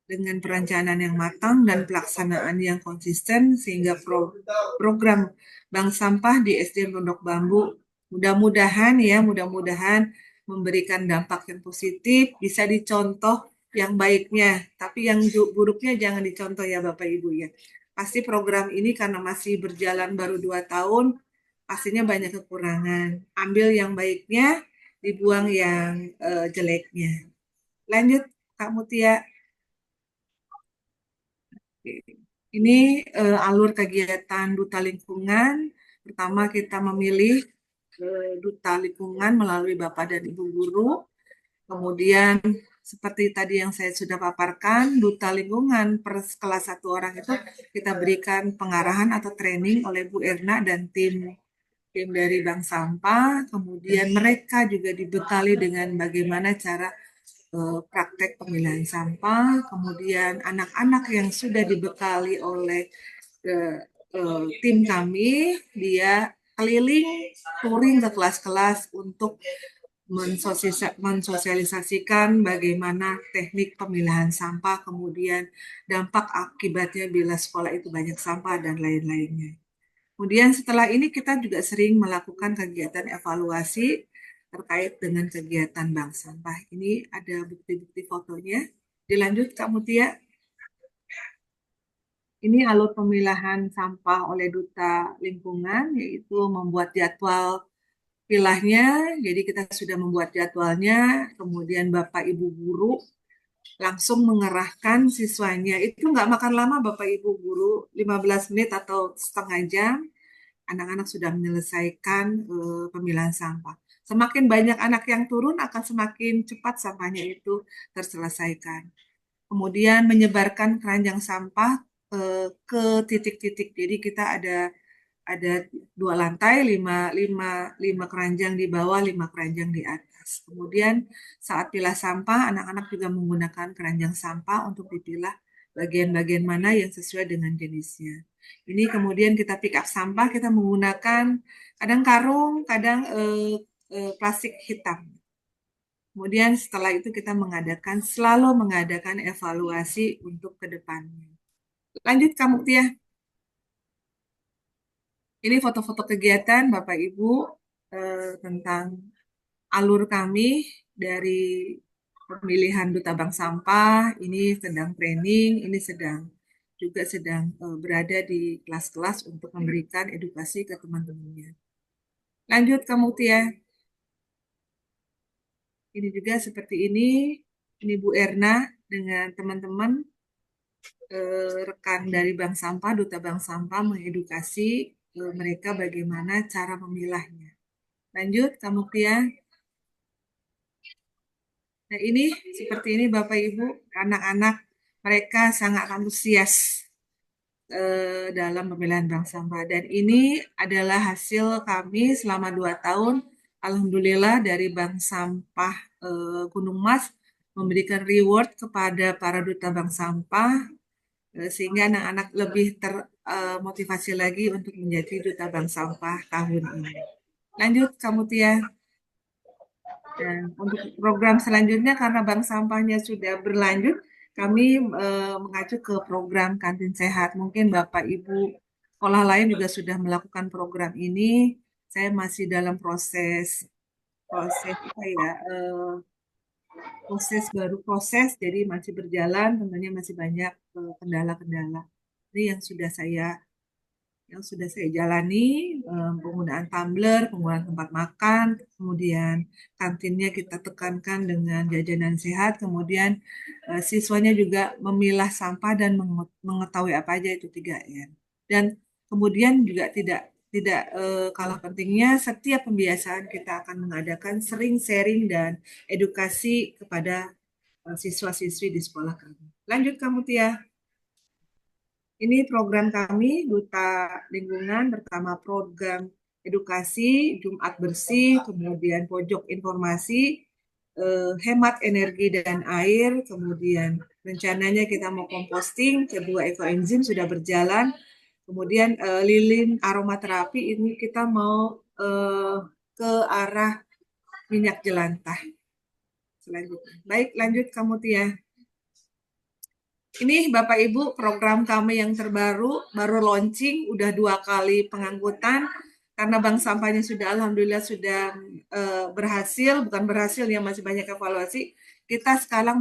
dengan perencanaan yang matang dan pelaksanaan yang konsisten sehingga program bank sampah di SDN Pondok Bambu mudah-mudahan memberikan dampak yang positif, bisa dicontoh yang baiknya, tapi yang buruknya jangan dicontoh ya Bapak Ibu ya. Pasti program ini karena masih berjalan baru 2 tahun, pastinya banyak kekurangan. Ambil yang baiknya, dibuang yang jeleknya. Lanjut Kak Mutia. Ini alur kegiatan Duta Lingkungan. Pertama kita memilih Duta Lingkungan melalui Bapak dan Ibu Guru. Kemudian seperti tadi yang saya sudah paparkan, Duta Lingkungan per kelas 1 orang itu kita berikan pengarahan atau training oleh Bu Erna dan tim tim dari bank sampah, kemudian mereka juga dibekali dengan bagaimana cara praktek pemilahan sampah, kemudian anak-anak yang sudah dibekali oleh eh, tim kami, dia keliling touring ke kelas-kelas untuk mensosialisasikan bagaimana teknik pemilahan sampah, kemudian dampak akibatnya bila sekolah itu banyak sampah dan lain-lainnya. Kemudian setelah ini kita juga sering melakukan kegiatan evaluasi terkait dengan kegiatan bank sampah. Ini ada bukti-bukti fotonya. Dilanjut Kak Mutia. Ini alur pemilahan sampah oleh Duta Lingkungan, yaitu membuat jadwal pilahnya. Jadi kita sudah membuat jadwalnya, kemudian Bapak Ibu guru langsung mengerahkan siswanya. Itu nggak makan lama Bapak Ibu guru, 15 menit atau setengah jam anak-anak sudah menyelesaikan pemilahan sampah. Semakin banyak anak yang turun akan semakin cepat sampahnya itu terselesaikan. Kemudian menyebarkan keranjang sampah ke titik-titik. Jadi kita ada 2 lantai, lima keranjang di bawah, 5 keranjang di atas. Kemudian saat pilah sampah, anak-anak juga menggunakan keranjang sampah untuk dipilah bagian-bagian mana yang sesuai dengan jenisnya. Ini kemudian kita pick up sampah, kita menggunakan kadang karung, kadang plastik hitam. Kemudian setelah itu kita selalu mengadakan evaluasi untuk ke depannya. Lanjut Kamu Tia. Ini foto-foto kegiatan Bapak Ibu tentang alur kami dari pemilihan Duta Bank Sampah. Ini sedang training, ini juga sedang berada di kelas-kelas untuk memberikan edukasi ke teman-temannya. Lanjut Kamu Tia. Ini juga seperti ini Bu Erna dengan teman-teman rekan dari Bank Sampah, Duta Bank Sampah mengedukasi mereka bagaimana cara memilahnya. Lanjut, kamu Tia. Nah ini seperti ini Bapak Ibu, anak-anak mereka sangat antusias dalam pemilihan bank sampah. Dan ini adalah hasil kami selama 2 tahun. Alhamdulillah dari Bank Sampah Gunung Mas memberikan reward kepada para duta bank sampah sehingga anak-anak lebih termotivasi lagi untuk menjadi duta bank sampah tahun ini. Lanjut, kamu Tia. Dan untuk program selanjutnya karena bank sampahnya sudah berlanjut, kami mengacu ke program kantin sehat. Mungkin Bapak Ibu sekolah lain juga sudah melakukan program ini. Saya masih dalam proses apa ya? Proses, jadi masih berjalan, tentunya masih banyak kendala-kendala. Ini yang sudah saya jalani, penggunaan tumbler, penggunaan tempat makan, kemudian kantinnya kita tekankan dengan jajanan sehat, kemudian siswanya juga memilah sampah dan mengetahui apa aja itu 3R. Dan kemudian juga tidak kalah pentingnya, setiap pembiasaan kita akan mengadakan sering sharing dan edukasi kepada siswa-siswi di sekolah kami. Lanjut kamu Tia. Ini program kami, Duta Lingkungan, pertama program edukasi, Jumat Bersih, kemudian pojok informasi, hemat energi dan air, kemudian rencananya kita mau composting, kedua ekoenzim sudah berjalan, kemudian lilin aromaterapi ini kita mau ke arah minyak jelantah. Selanjutnya. Baik, lanjut kamu Tia. Ini Bapak Ibu program kami yang terbaru, baru launching, udah 2 kali pengangkutan, karena bank sampahnya sudah alhamdulillah sudah berhasil, bukan berhasil ya masih banyak evaluasi. Kita sekarang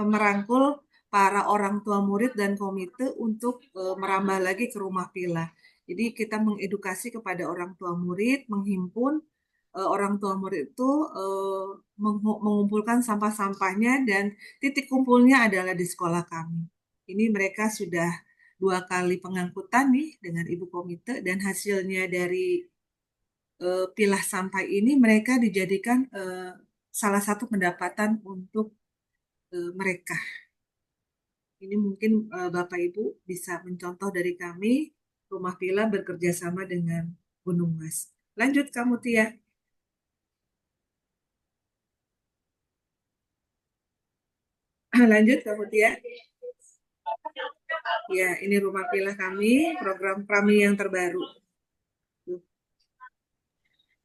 merangkul para orang tua murid dan komite untuk merambah lagi ke rumah pilah. Jadi kita mengedukasi kepada orang tua murid, menghimpun orang tua murid itu mengumpulkan sampah-sampahnya dan titik kumpulnya adalah di sekolah kami. Ini mereka sudah 2 kali pengangkutan nih dengan Ibu Komite dan hasilnya dari pilah sampah ini mereka dijadikan salah satu pendapatan untuk mereka. Ini mungkin Bapak Ibu bisa mencontoh dari kami, Rumah Pilah bekerja sama dengan Gunung Mas. Lanjut kamu Tia. Lanjut kamu Tia. Ya, ini rumah pilah kami, program kami yang terbaru.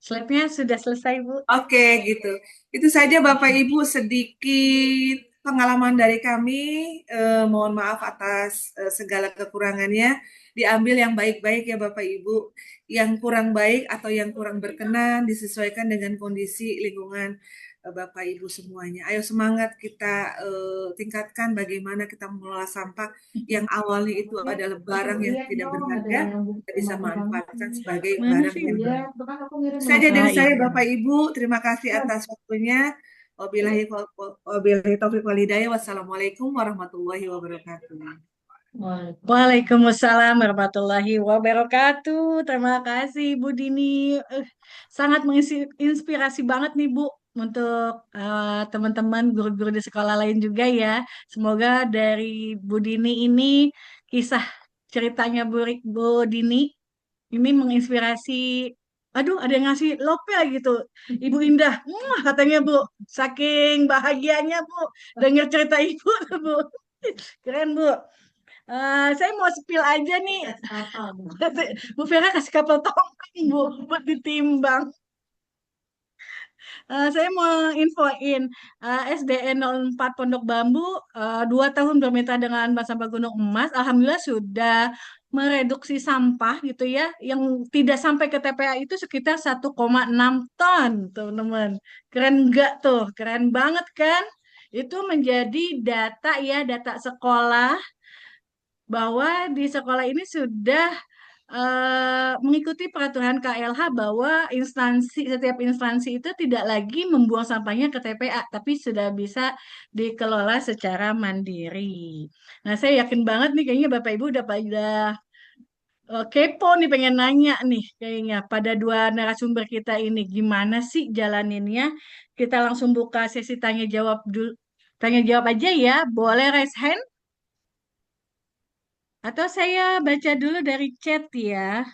Slide-nya sudah selesai, Bu. Oke, gitu. Itu saja Bapak Ibu sedikit pengalaman dari kami. Mohon maaf atas segala kekurangannya. Diambil yang baik-baik ya Bapak Ibu. Yang kurang baik atau yang kurang berkenan disesuaikan dengan kondisi lingkungan Bapak Ibu semuanya. Ayo semangat kita tingkatkan bagaimana kita mengelola sampah yang awalnya itu adalah barang yang tidak berharga, kita bisa manfaatkan sebagai Mana barang sih? yang berharga. Saja dari saya Bapak Ibu, terima kasih atas waktunya. Wabillahi taufiq wal hidayah. Wassalamualaikum warahmatullahi wabarakatuh. Waalaikumsalam warahmatullahi wabarakatuh. Terima kasih Bu Dini. Sangat menginspirasi banget nih Bu untuk teman-teman guru-guru di sekolah lain juga ya. Semoga dari Bu Dini ini kisah ceritanya Bu Dini ini menginspirasi. Aduh, ada yang ngasih lope lagi tuh. Ibu Indah, katanya Bu, saking bahagianya Bu dengar cerita Ibu tuh Bu. Keren Bu. Saya mau spill aja nih. Bu Vera kasih kapal tongkang Bu buat ditimbang. Saya mau infoin SDN 04 Pondok Bambu 2 tahun bermitra dengan Bank Sampah Gunung Emas. Alhamdulillah sudah mereduksi sampah gitu ya, yang tidak sampai ke TPA itu sekitar 1,6 ton, teman-teman. Keren nggak tuh? Keren banget kan? Itu menjadi data ya, data sekolah bahwa di sekolah ini sudah mengikuti peraturan KLH bahwa setiap instansi itu tidak lagi membuang sampahnya ke TPA, tapi sudah bisa dikelola secara mandiri. Nah, saya yakin banget nih kayaknya Bapak Ibu udah pada kepo nih, pengen nanya nih kayaknya pada dua narasumber kita ini gimana sih jalaninnya. Kita langsung buka sesi tanya jawab dulu. Tanya jawab aja ya, boleh raise hand atau saya baca dulu dari chat ya.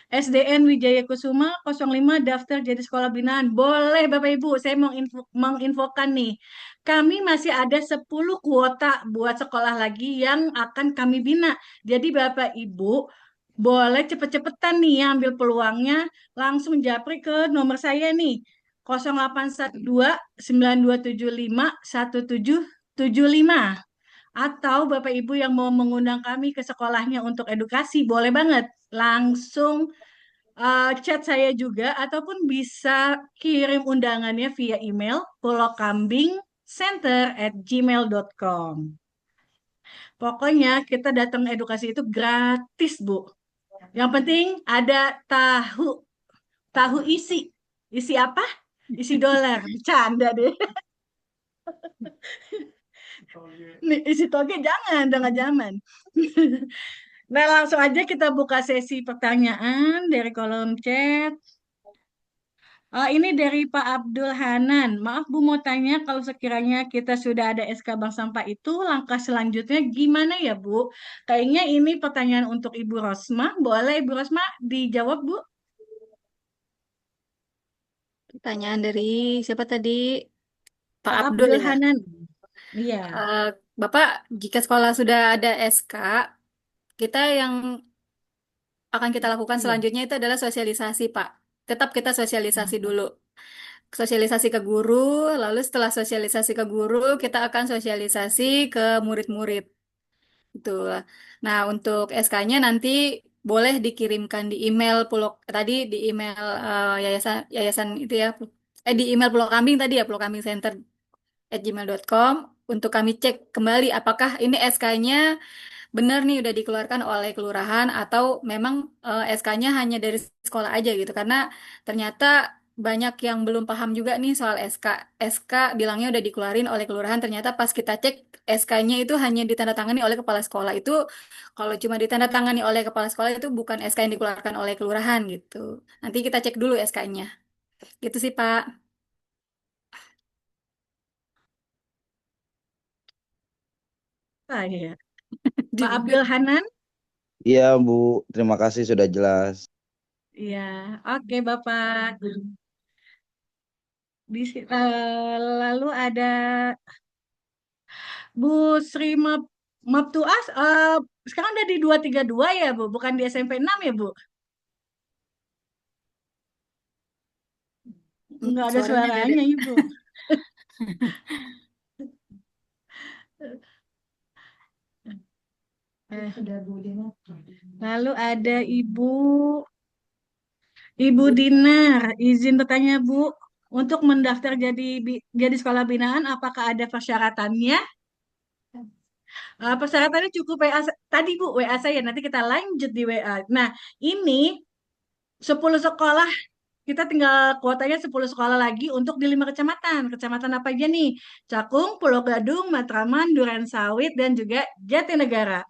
SDN Wijaya Kusuma 05 daftar jadi sekolah binaan. Boleh Bapak Ibu, saya mau menginfokan nih. Kami masih ada 10 kuota buat sekolah lagi yang akan kami bina. Jadi Bapak Ibu boleh cepet-cepetan nih ya ambil peluangnya, langsung japri ke nomor saya nih. 0812 9275 1775. Atau Bapak Ibu yang mau mengundang kami ke sekolahnya untuk edukasi, boleh banget. Langsung chat saya juga ataupun bisa kirim undangannya via email pulokambingcenter@gmail.com. Pokoknya kita datang edukasi itu gratis, Bu. Yang penting ada tahu, tahu isi. Isi apa? Isi dolar. Bercanda deh. Nih, isi toge jangan zaman. Nah, langsung aja kita buka sesi pertanyaan dari kolom chat. Ini dari Pak Abdul Hanan. Maaf Bu, mau tanya kalau sekiranya kita sudah ada SK Bank Sampah itu, langkah selanjutnya gimana ya Bu? Kayaknya ini pertanyaan untuk Ibu Rosma. Boleh Ibu Rosma dijawab Bu? Pertanyaan dari siapa tadi? Pak Pak Abdul Abdul ya. Hanan. Iya. Eh, Bapak, jika sekolah sudah ada SK, kita yang akan kita lakukan Iya. selanjutnya itu adalah sosialisasi, Pak. Tetap kita sosialisasi dulu. Sosialisasi ke guru, lalu setelah sosialisasi ke guru, kita akan sosialisasi ke murid-murid. Gitu. Nah, untuk SK-nya nanti boleh dikirimkan di email tadi di email yayasan yayasan itu ya. Di email Pulau Kambing tadi ya, pulokambingcenter@gmail.com untuk kami cek kembali apakah ini SK-nya benar nih udah dikeluarkan oleh kelurahan atau memang SK-nya hanya dari sekolah aja gitu karena ternyata banyak yang belum paham juga nih soal SK. SK bilangnya udah dikeluarin oleh kelurahan, ternyata pas kita cek SK-nya itu hanya ditandatangani oleh kepala sekolah. Itu kalau cuma ditandatangani oleh kepala sekolah itu bukan SK yang dikeluarkan oleh kelurahan gitu. Nanti kita cek dulu SK-nya. Gitu sih, Pak. Iya. Pak Di- Abdul Hanan. Iya, Bu. Terima kasih sudah jelas. Iya, oke Bapak. Lalu ada Bu Sri Maptuas, sekarang udah di 232 ya Bu, bukan di SMP 6 ya Bu? Nggak ada Suaranya beda. suaranya Ibu. Eh, Lalu ada Ibu Dinar, izin bertanya Bu, untuk mendaftar jadi sekolah binaan, apakah ada persyaratannya? Persyaratannya cukup WA tadi Bu, WA saya. Nanti kita lanjut di WA. Nah, ini 10 sekolah, kita tinggal kuotanya 10 sekolah lagi untuk di 5 kecamatan. Kecamatan apa aja nih? Cakung, Pulau Gadung, Matraman, Durensawit, dan juga Jatinegara.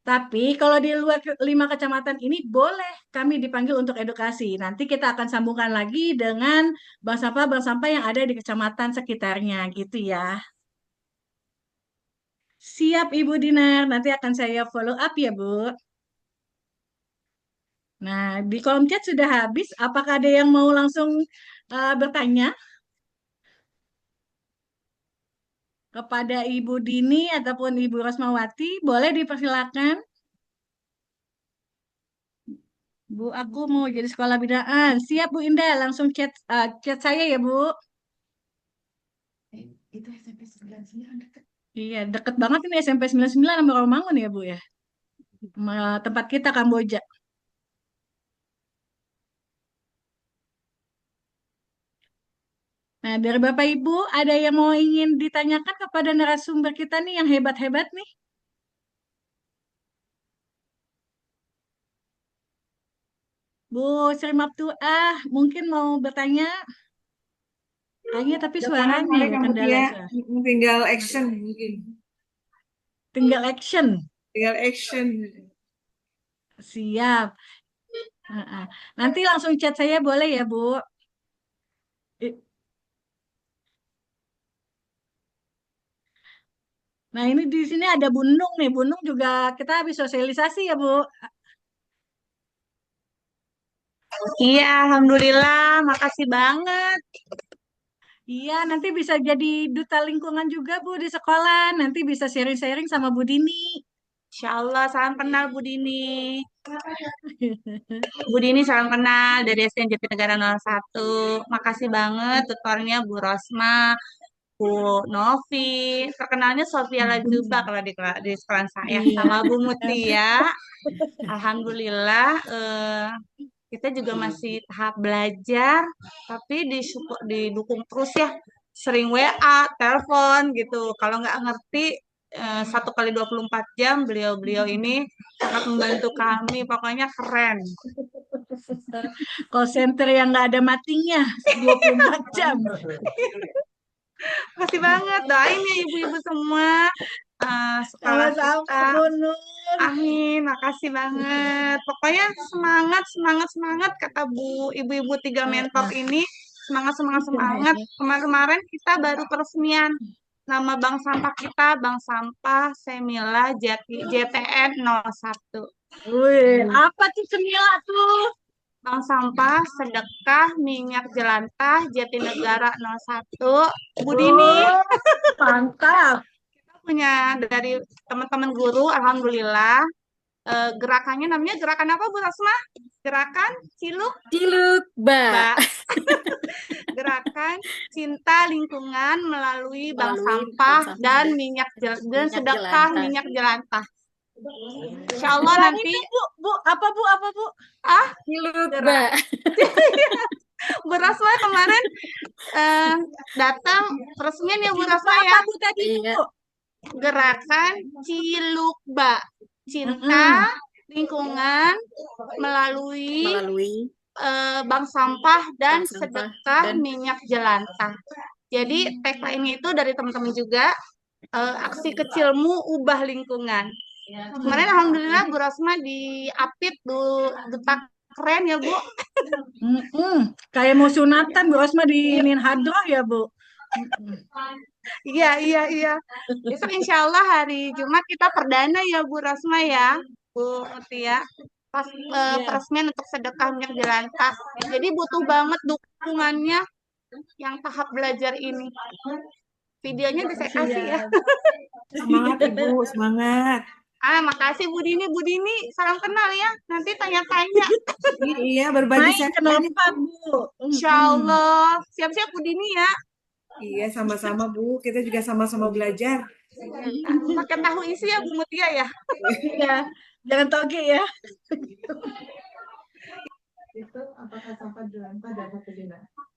Tapi kalau di luar 5 kecamatan ini boleh kami dipanggil untuk edukasi. Nanti kita akan sambungkan lagi dengan bank sampah yang ada di kecamatan sekitarnya gitu ya. Siap Ibu Dinar, nanti akan saya follow up ya Bu. Nah, di kolom chat sudah habis. Apakah ada yang mau langsung bertanya kepada Ibu Dini ataupun Ibu Rosmawati? Boleh dipersilakan. Bu, aku mau jadi sekolah binaan. Siap Bu Indah, langsung chat saya ya Bu. Itu SMP 99 deket. Iya, deket banget ini SMP 99 sama Rawamangun ya Bu ya. Tempat kita Kamboja. Nah, dari Bapak Ibu, ada yang mau ingin ditanyakan kepada narasumber kita nih yang hebat-hebat nih? Bu Sri Maptuah, mungkin mau bertanya? Tanya tapi Udah paham suaranya kali ya kamu kendala Tia, suara. tinggal action mungkin, Tinggal action. tinggal action. Siap. Heeh. Nanti langsung chat saya boleh ya, Bu? I- Nah, ini di sini ada Bu Nung nih. Bu Nung juga kita habis sosialisasi ya, Bu. Iya, alhamdulillah, makasih banget. Iya, nanti bisa jadi duta lingkungan juga, Bu, di sekolah. Nanti bisa sharing-sharing sama Bu Dini. Insya Allah, salam kenal Bu Dini. Bu Dini salam kenal dari SDN Jatinegara 01. Makasih banget tutornya Bu Rosma, Bu Novi. Terkenalnya Sofia Lajuba kalau di sekolah saya. Iya. Sama Bu Mutia. Alhamdulillah, kita juga masih tahap belajar, tapi didukung terus ya. Sering WA, telepon gitu. Kalau nggak ngerti, 1 kali 24 jam beliau-beliau ini sangat membantu kami. Pokoknya keren. Call center yang nggak ada matinya 24 jam. Makasih banget. Doain ya ibu-ibu semua. Sekolah Sama-sama, kita. Bu Nur. Amin, makasih banget. Pokoknya semangat, semangat, semangat kata ibu-ibu 3 mentor ini. Semangat, semangat, semangat. Kemarin-kemarin kita baru peresmian nama bank sampah kita, Bank Sampah Semila JTN 01. Wih, apa tuh semila tuh? Bank Sampah Sedekah Minyak Jelantah Jatinegara 01. Bu Dini. Mantap. Punya dari teman-teman guru, alhamdulillah. Gerakannya namanya gerakan apa Bu Rasma? Gerakan Ciluk, Mbak. Gerakan cinta lingkungan melalui bank Melalui sampah bank sampah dan minyak sedekah jelantah. minyak jelantah. Insya Allah nanti Bu, apa Bu? Ciluk, gerak. Mbak. Bu Rasma kemarin datang peresmian ya Bu Rasma ya. Apa Bu tadi Iya. Bu? Gerakan Cilukba, cinta lingkungan melalui bank sampah dan Bank sampah sedekah dan- minyak jelantah. Jadi tagline itu dari teman-teman juga, aksi kecilmu ubah lingkungan. Kemarin alhamdulillah Bu Rosma di Apit duta keren ya Bu. Kayak mau sunatan Bu Rosma di Hadroh ya Bu. Iya. Besok insya Allah hari Jumat kita perdana ya Bu Rosma ya, Bu Mutia. peresmian untuk sedekah minyak jelantah. Jadi butuh banget dukungannya yang tahap belajar ini. Videonya bisa kasih ya. Semangat Ibu, semangat. Makasih Bu Dini. Bu Dini, salam kenal ya. Nanti tanya-tanya. Iya, berbagi Naik ke saja. 04, Bu. Insya Allah. Siap-siap Bu Dini ya. Iya, sama-sama Bu. Kita juga sama-sama belajar. Pakai tahu isi ya Bu Mutia ya. Iya, jangan toge ya.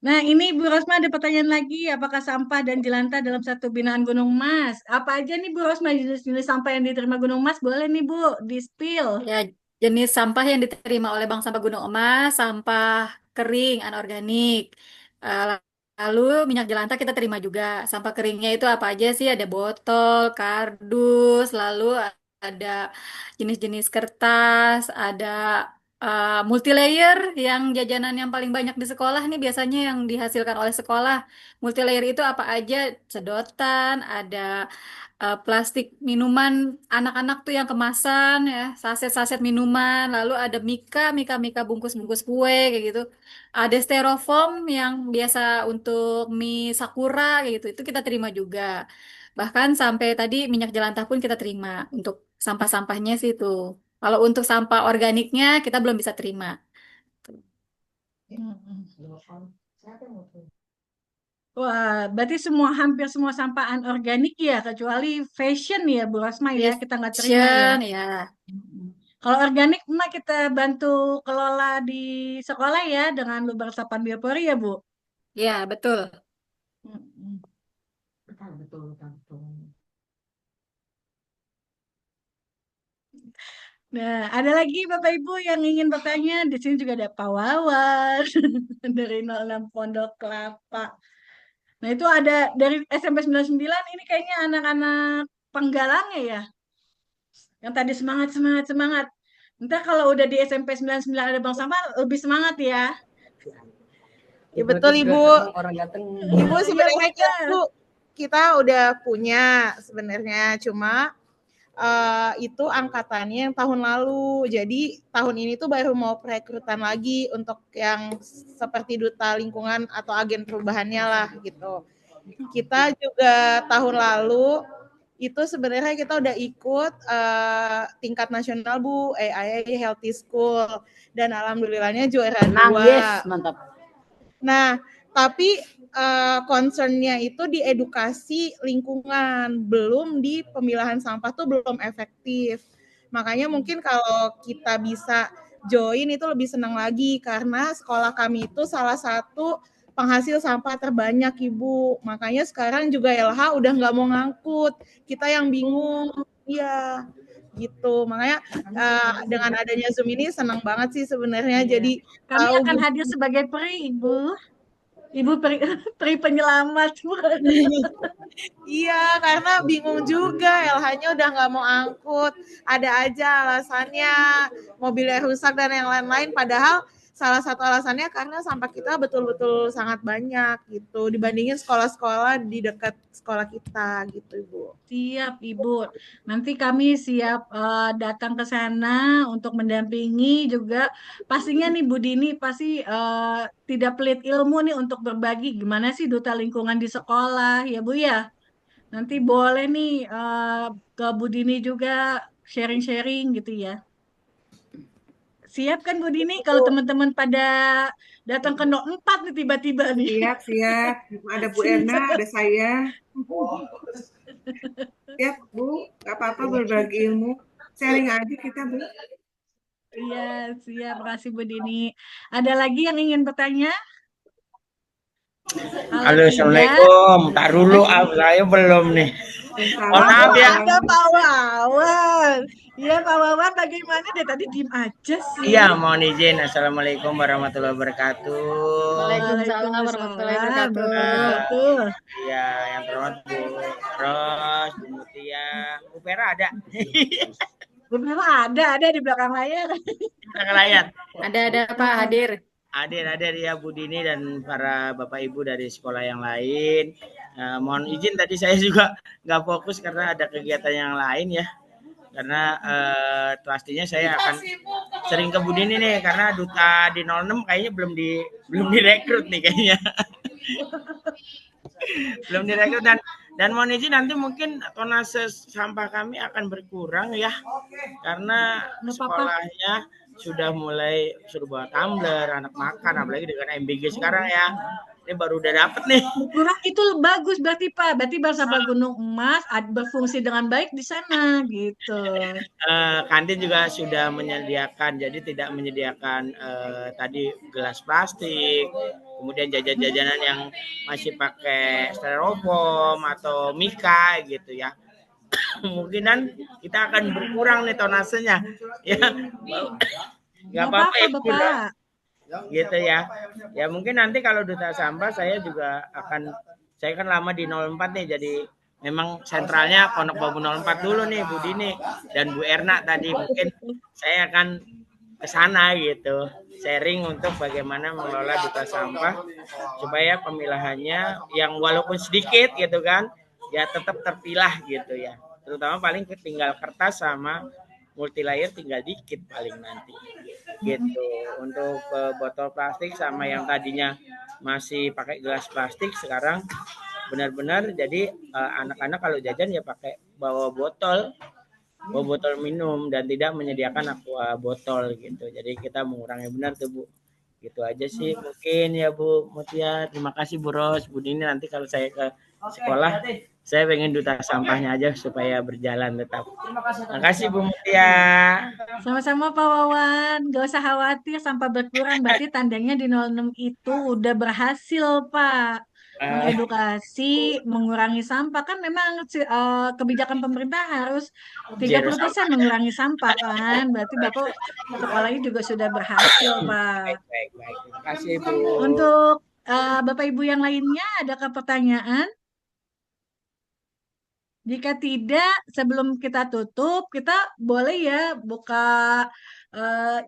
Nah, ini Bu Rosma ada pertanyaan lagi. Apakah sampah dan jelantah dalam satu binaan Gunung Mas? Apa aja nih Bu Rosma jenis-jenis sampah yang diterima Gunung Mas? Boleh nih Bu, di-spill. Ya, jenis sampah yang diterima oleh Bank Sampah Gunung Emas, sampah kering, anorganik. Eh, Lalu minyak jelantah kita terima juga. Sampah keringnya itu apa aja sih? Ada botol, kardus, lalu ada jenis-jenis kertas, ada multilayer yang jajanan yang paling banyak di sekolah nih biasanya yang dihasilkan oleh sekolah. Multilayer itu apa aja? Sedotan, ada plastik minuman anak-anak tuh yang kemasan ya, saset-saset minuman, lalu ada mika bungkus-bungkus kue kayak gitu. Ada styrofoam yang biasa untuk mie sakura kayak gitu. Itu kita terima juga. Bahkan sampai tadi minyak jelantah pun kita terima untuk sampah-sampahnya sih itu. Kalau untuk sampah organiknya kita belum bisa terima. Wah, berarti hampir semua sampah anorganik ya, kecuali fashion ya Bu Rosma ya, kita nggak terima ya. Fashion ya. Kalau organik mah kita bantu kelola di sekolah ya dengan lubang resapan biopori ya Bu. Ya, betul. Mm-mm. Nah, ada lagi Bapak Ibu yang ingin bertanya. Di sini juga ada Pak Wawan dari 06 Pondok Kelapa. Nah, itu ada dari SMP 99 ini kayaknya anak-anak penggalangnya ya. Yang tadi semangat semangat semangat. Entah kalau udah di SMP 99 ada Bang Sampah lebih semangat ya. Ya betul Ibu. Orang ganteng. Ibu Iya, sebenarnya benar. Bu, kita udah punya sebenarnya, cuma itu angkatannya yang tahun lalu. Jadi tahun ini tuh baru mau perekrutan lagi untuk yang seperti duta lingkungan atau agen perubahannya lah gitu. Kita juga tahun lalu itu sebenarnya kita udah ikut tingkat nasional Bu, AIA Healthy School, dan alhamdulillahnya juara 2. Yes, mantap. Nah, tapi concern-nya itu di edukasi lingkungan, belum di pemilahan sampah tuh belum efektif. Makanya mungkin kalau kita bisa join itu lebih senang lagi, karena sekolah kami itu salah satu penghasil sampah terbanyak Ibu. Makanya sekarang juga LH udah nggak mau ngangkut, kita yang bingung. Iya, gitu. Makanya dengan adanya Zoom ini senang banget sih sebenarnya. Iya. Jadi Kami akan hadir sebagai peri, Ibu. Ibu peri penyelamat. Iya, karena bingung juga, LH-nya udah nggak mau angkut, ada aja alasannya, mobilnya rusak dan yang lain-lain, padahal salah satu alasannya karena sampah kita betul-betul sangat banyak gitu, dibandingin sekolah-sekolah di dekat sekolah kita gitu Ibu. Siap, Ibu. Nanti kami siap datang ke sana untuk mendampingi juga. Pastinya nih Bu Dini pasti tidak pelit ilmu nih untuk berbagi gimana sih duta lingkungan di sekolah ya Bu ya. Nanti boleh nih ke Bu Dini juga sharing-sharing gitu ya. Siap kan Bu Dini kalau teman-teman pada datang ke 04 nih tiba-tiba nih. Siap. Ada Bu Erna, ada saya. Siap, Bu. Gak apa-apa berbagi ilmu. Sharing aja kita, Bu. Iya, siap. Makasih Bu Dini. Ada lagi yang ingin bertanya? Halo, Assalamualaikum. Tar dulu, saya belum nih. Mohon maaf ya. Ada Pak Wawan. Iya Pak Wawan, bagaimana deh tadi diem aja sih. Iya, mohon izin. Assalamualaikum warahmatullahi wabarakatuh. Waalaikumsalam warahmatullahi wabarakatuh. Iya, yang terhormat Bu Ros, Bu Mutia, Bu Vera ada. Beberapa ada di belakang layar. Belakang layar. Ada Pak hadir. Hadir ya Bu Dini dan para Bapak Ibu dari sekolah yang lain. Mohon izin tadi saya juga nggak fokus karena ada kegiatan yang lain ya. karena pastinya saya akan sering ke Budini nih, karena duta di 06 kayaknya belum direkrut nih kayaknya. Belum direkrut, dan mohon izin nanti mungkin tonase sampah kami akan berkurang ya, karena Nggak apa-apa. sekolahnya sudah bawa tumbler, anak makan, apalagi dengan MBG sekarang ya. Ini baru udah dapet nih. Berkurang itu bagus berarti Pak. Berarti Bank Sampah Gunung Emas berfungsi dengan baik di sana gitu. Kantin juga sudah menyediakan, jadi tidak menyediakan tadi gelas plastik, kemudian jajan-jajanan yang masih pakai styrofoam atau mika gitu ya. Kemungkinan kita akan berkurang nih tonasenya ya. Nggak apa-apa ya Bapak. Gitu ya. Ya mungkin nanti kalau duta sampah saya kan lama di 04 nih, jadi memang sentralnya Pondok Bambu 04 dulu nih Bu Dini dan Bu Erna tadi, mungkin saya akan ke sana gitu, sharing untuk bagaimana mengelola duta sampah supaya pemilahannya yang walaupun sedikit gitu kan ya tetap terpilah gitu ya, terutama paling tinggal kertas sama multilayer tinggal dikit paling nanti gitu. Untuk botol plastik sama yang tadinya masih pakai gelas plastik, sekarang benar-benar jadi anak-anak kalau jajan ya bawa botol minum dan tidak menyediakan aqua botol gitu. Jadi kita mengurangi benar tuh Bu. Gitu aja sih mungkin ya Bu Mutia. Terima kasih Bu Ros, Bu Dini. Nanti kalau saya ke sekolah saya pengen duta sampahnya aja supaya berjalan tetap. Terima kasih Bu Mutia. Sama-sama Pak Wawan, gak usah khawatir sampah berkurang, berarti tandanya di 06 itu udah berhasil Pak. Mengedukasi, mengurangi sampah, kan memang kebijakan pemerintah harus 30% mengurangi sampah kan, berarti Bapak sekolahnya juga sudah berhasil Pak. Baik. Terima kasih Bu. Untuk Bapak Ibu yang lainnya, adakah pertanyaan? Jika tidak, sebelum kita tutup, kita boleh ya eh,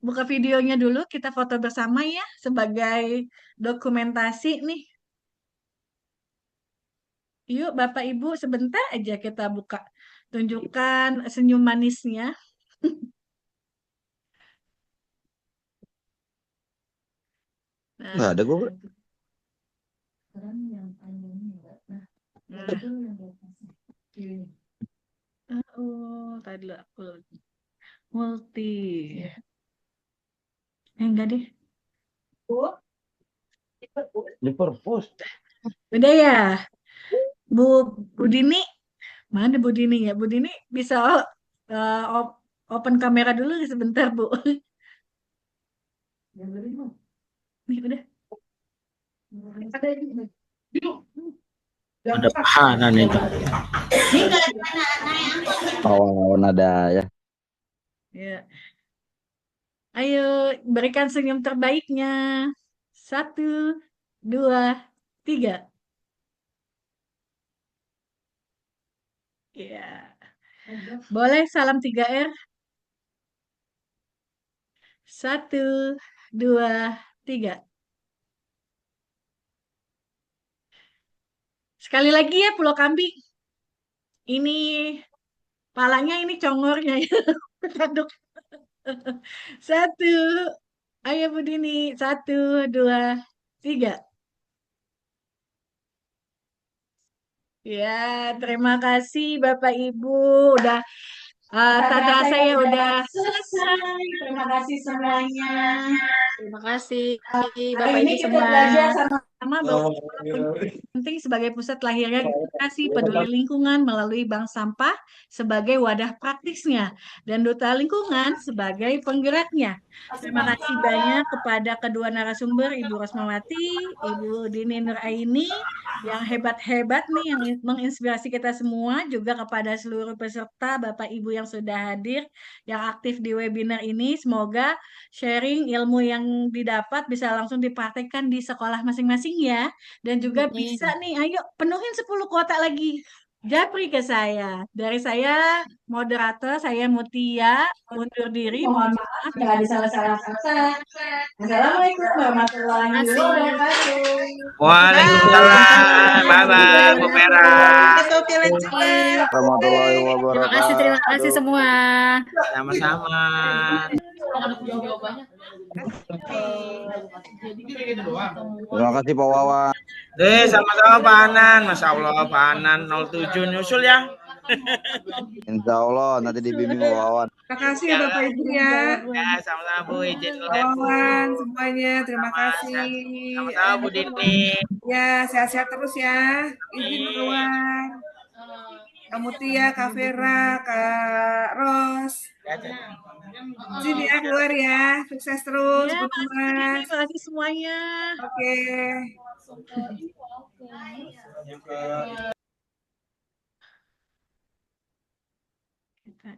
buka videonya dulu, kita foto bersama ya sebagai dokumentasi nih. Yuk Bapak Ibu sebentar aja kita buka. Tunjukkan senyum manisnya. Nah, Nggak ada gue. tadi aku multi. Enggak deh. Di perpus. Udah ya. Bu Dini, mana Bu Dini ya? Bu Dini bisa open kamera dulu sebentar, Bu. Nih, udah. Ada pahanan itu. Awan ada ya. Ya. Ayo, berikan senyum terbaiknya. 1, 2, 3. Ya. Boleh salam 3R? 1, 2, 3. Sekali lagi ya Pulau Kambing. Ini palanya, ini congornya ya. Aduk. 1. Ayo Bu Dini. 1, 2, 3. Ya, terima kasih Bapak Ibu. Udah tak terasa ya udah selesai. Terima kasih semuanya. Terima kasih Hari Bapak ini Ibu kita semua. belajar sama bahwa penting sebagai pusat lahirnya generasi peduli lingkungan melalui bank sampah sebagai wadah praktisnya dan duta lingkungan sebagai penggeraknya. Terima kasih banyak kepada kedua narasumber Ibu Rosmawati, Ibu Dini Nuraini yang hebat-hebat nih yang menginspirasi kita semua, juga kepada seluruh peserta Bapak Ibu yang sudah hadir, yang aktif di webinar ini. Semoga sharing ilmu yang didapat bisa langsung dipraktekkan di sekolah masing-masing ya. Dan juga bisa nih, ayo penuhin 10 kuota lagi. japri ke saya. Dari saya, moderator, saya Mutia, undur diri. Mohon maaf jika ada salah-salah kata. Assalamualaikum warahmatullahi Terima kasih. wabarakatuh. Waalaikumsalam. Bye-bye, Bu Vera. Taufiq wal hidayah. Warahmatullahi Terima kasih wabarakatuh. semua. Sama-sama. Terima kasih Pak Wawan. Sama-sama Pak Anan. Masya Allah Pak Anan 07 nyusul ya. Insya Allah nanti dibimbing Pak Wawan. Terima kasih ya Bapak Ibu ya. Ya, sama-sama Bu. Izin dulu Pak deh Bu. Wawan semuanya, terima kasih. Sama-sama Bu Dini. Ya, sehat-sehat terus ya. Izin keluar. Kak Mutia, Kak Vera, Kak Ros. Sini ya, keluar ya. Sukses terus, Ya, Bu makasih Bu Dini, Mas. makasih semuanya. Oke. Kita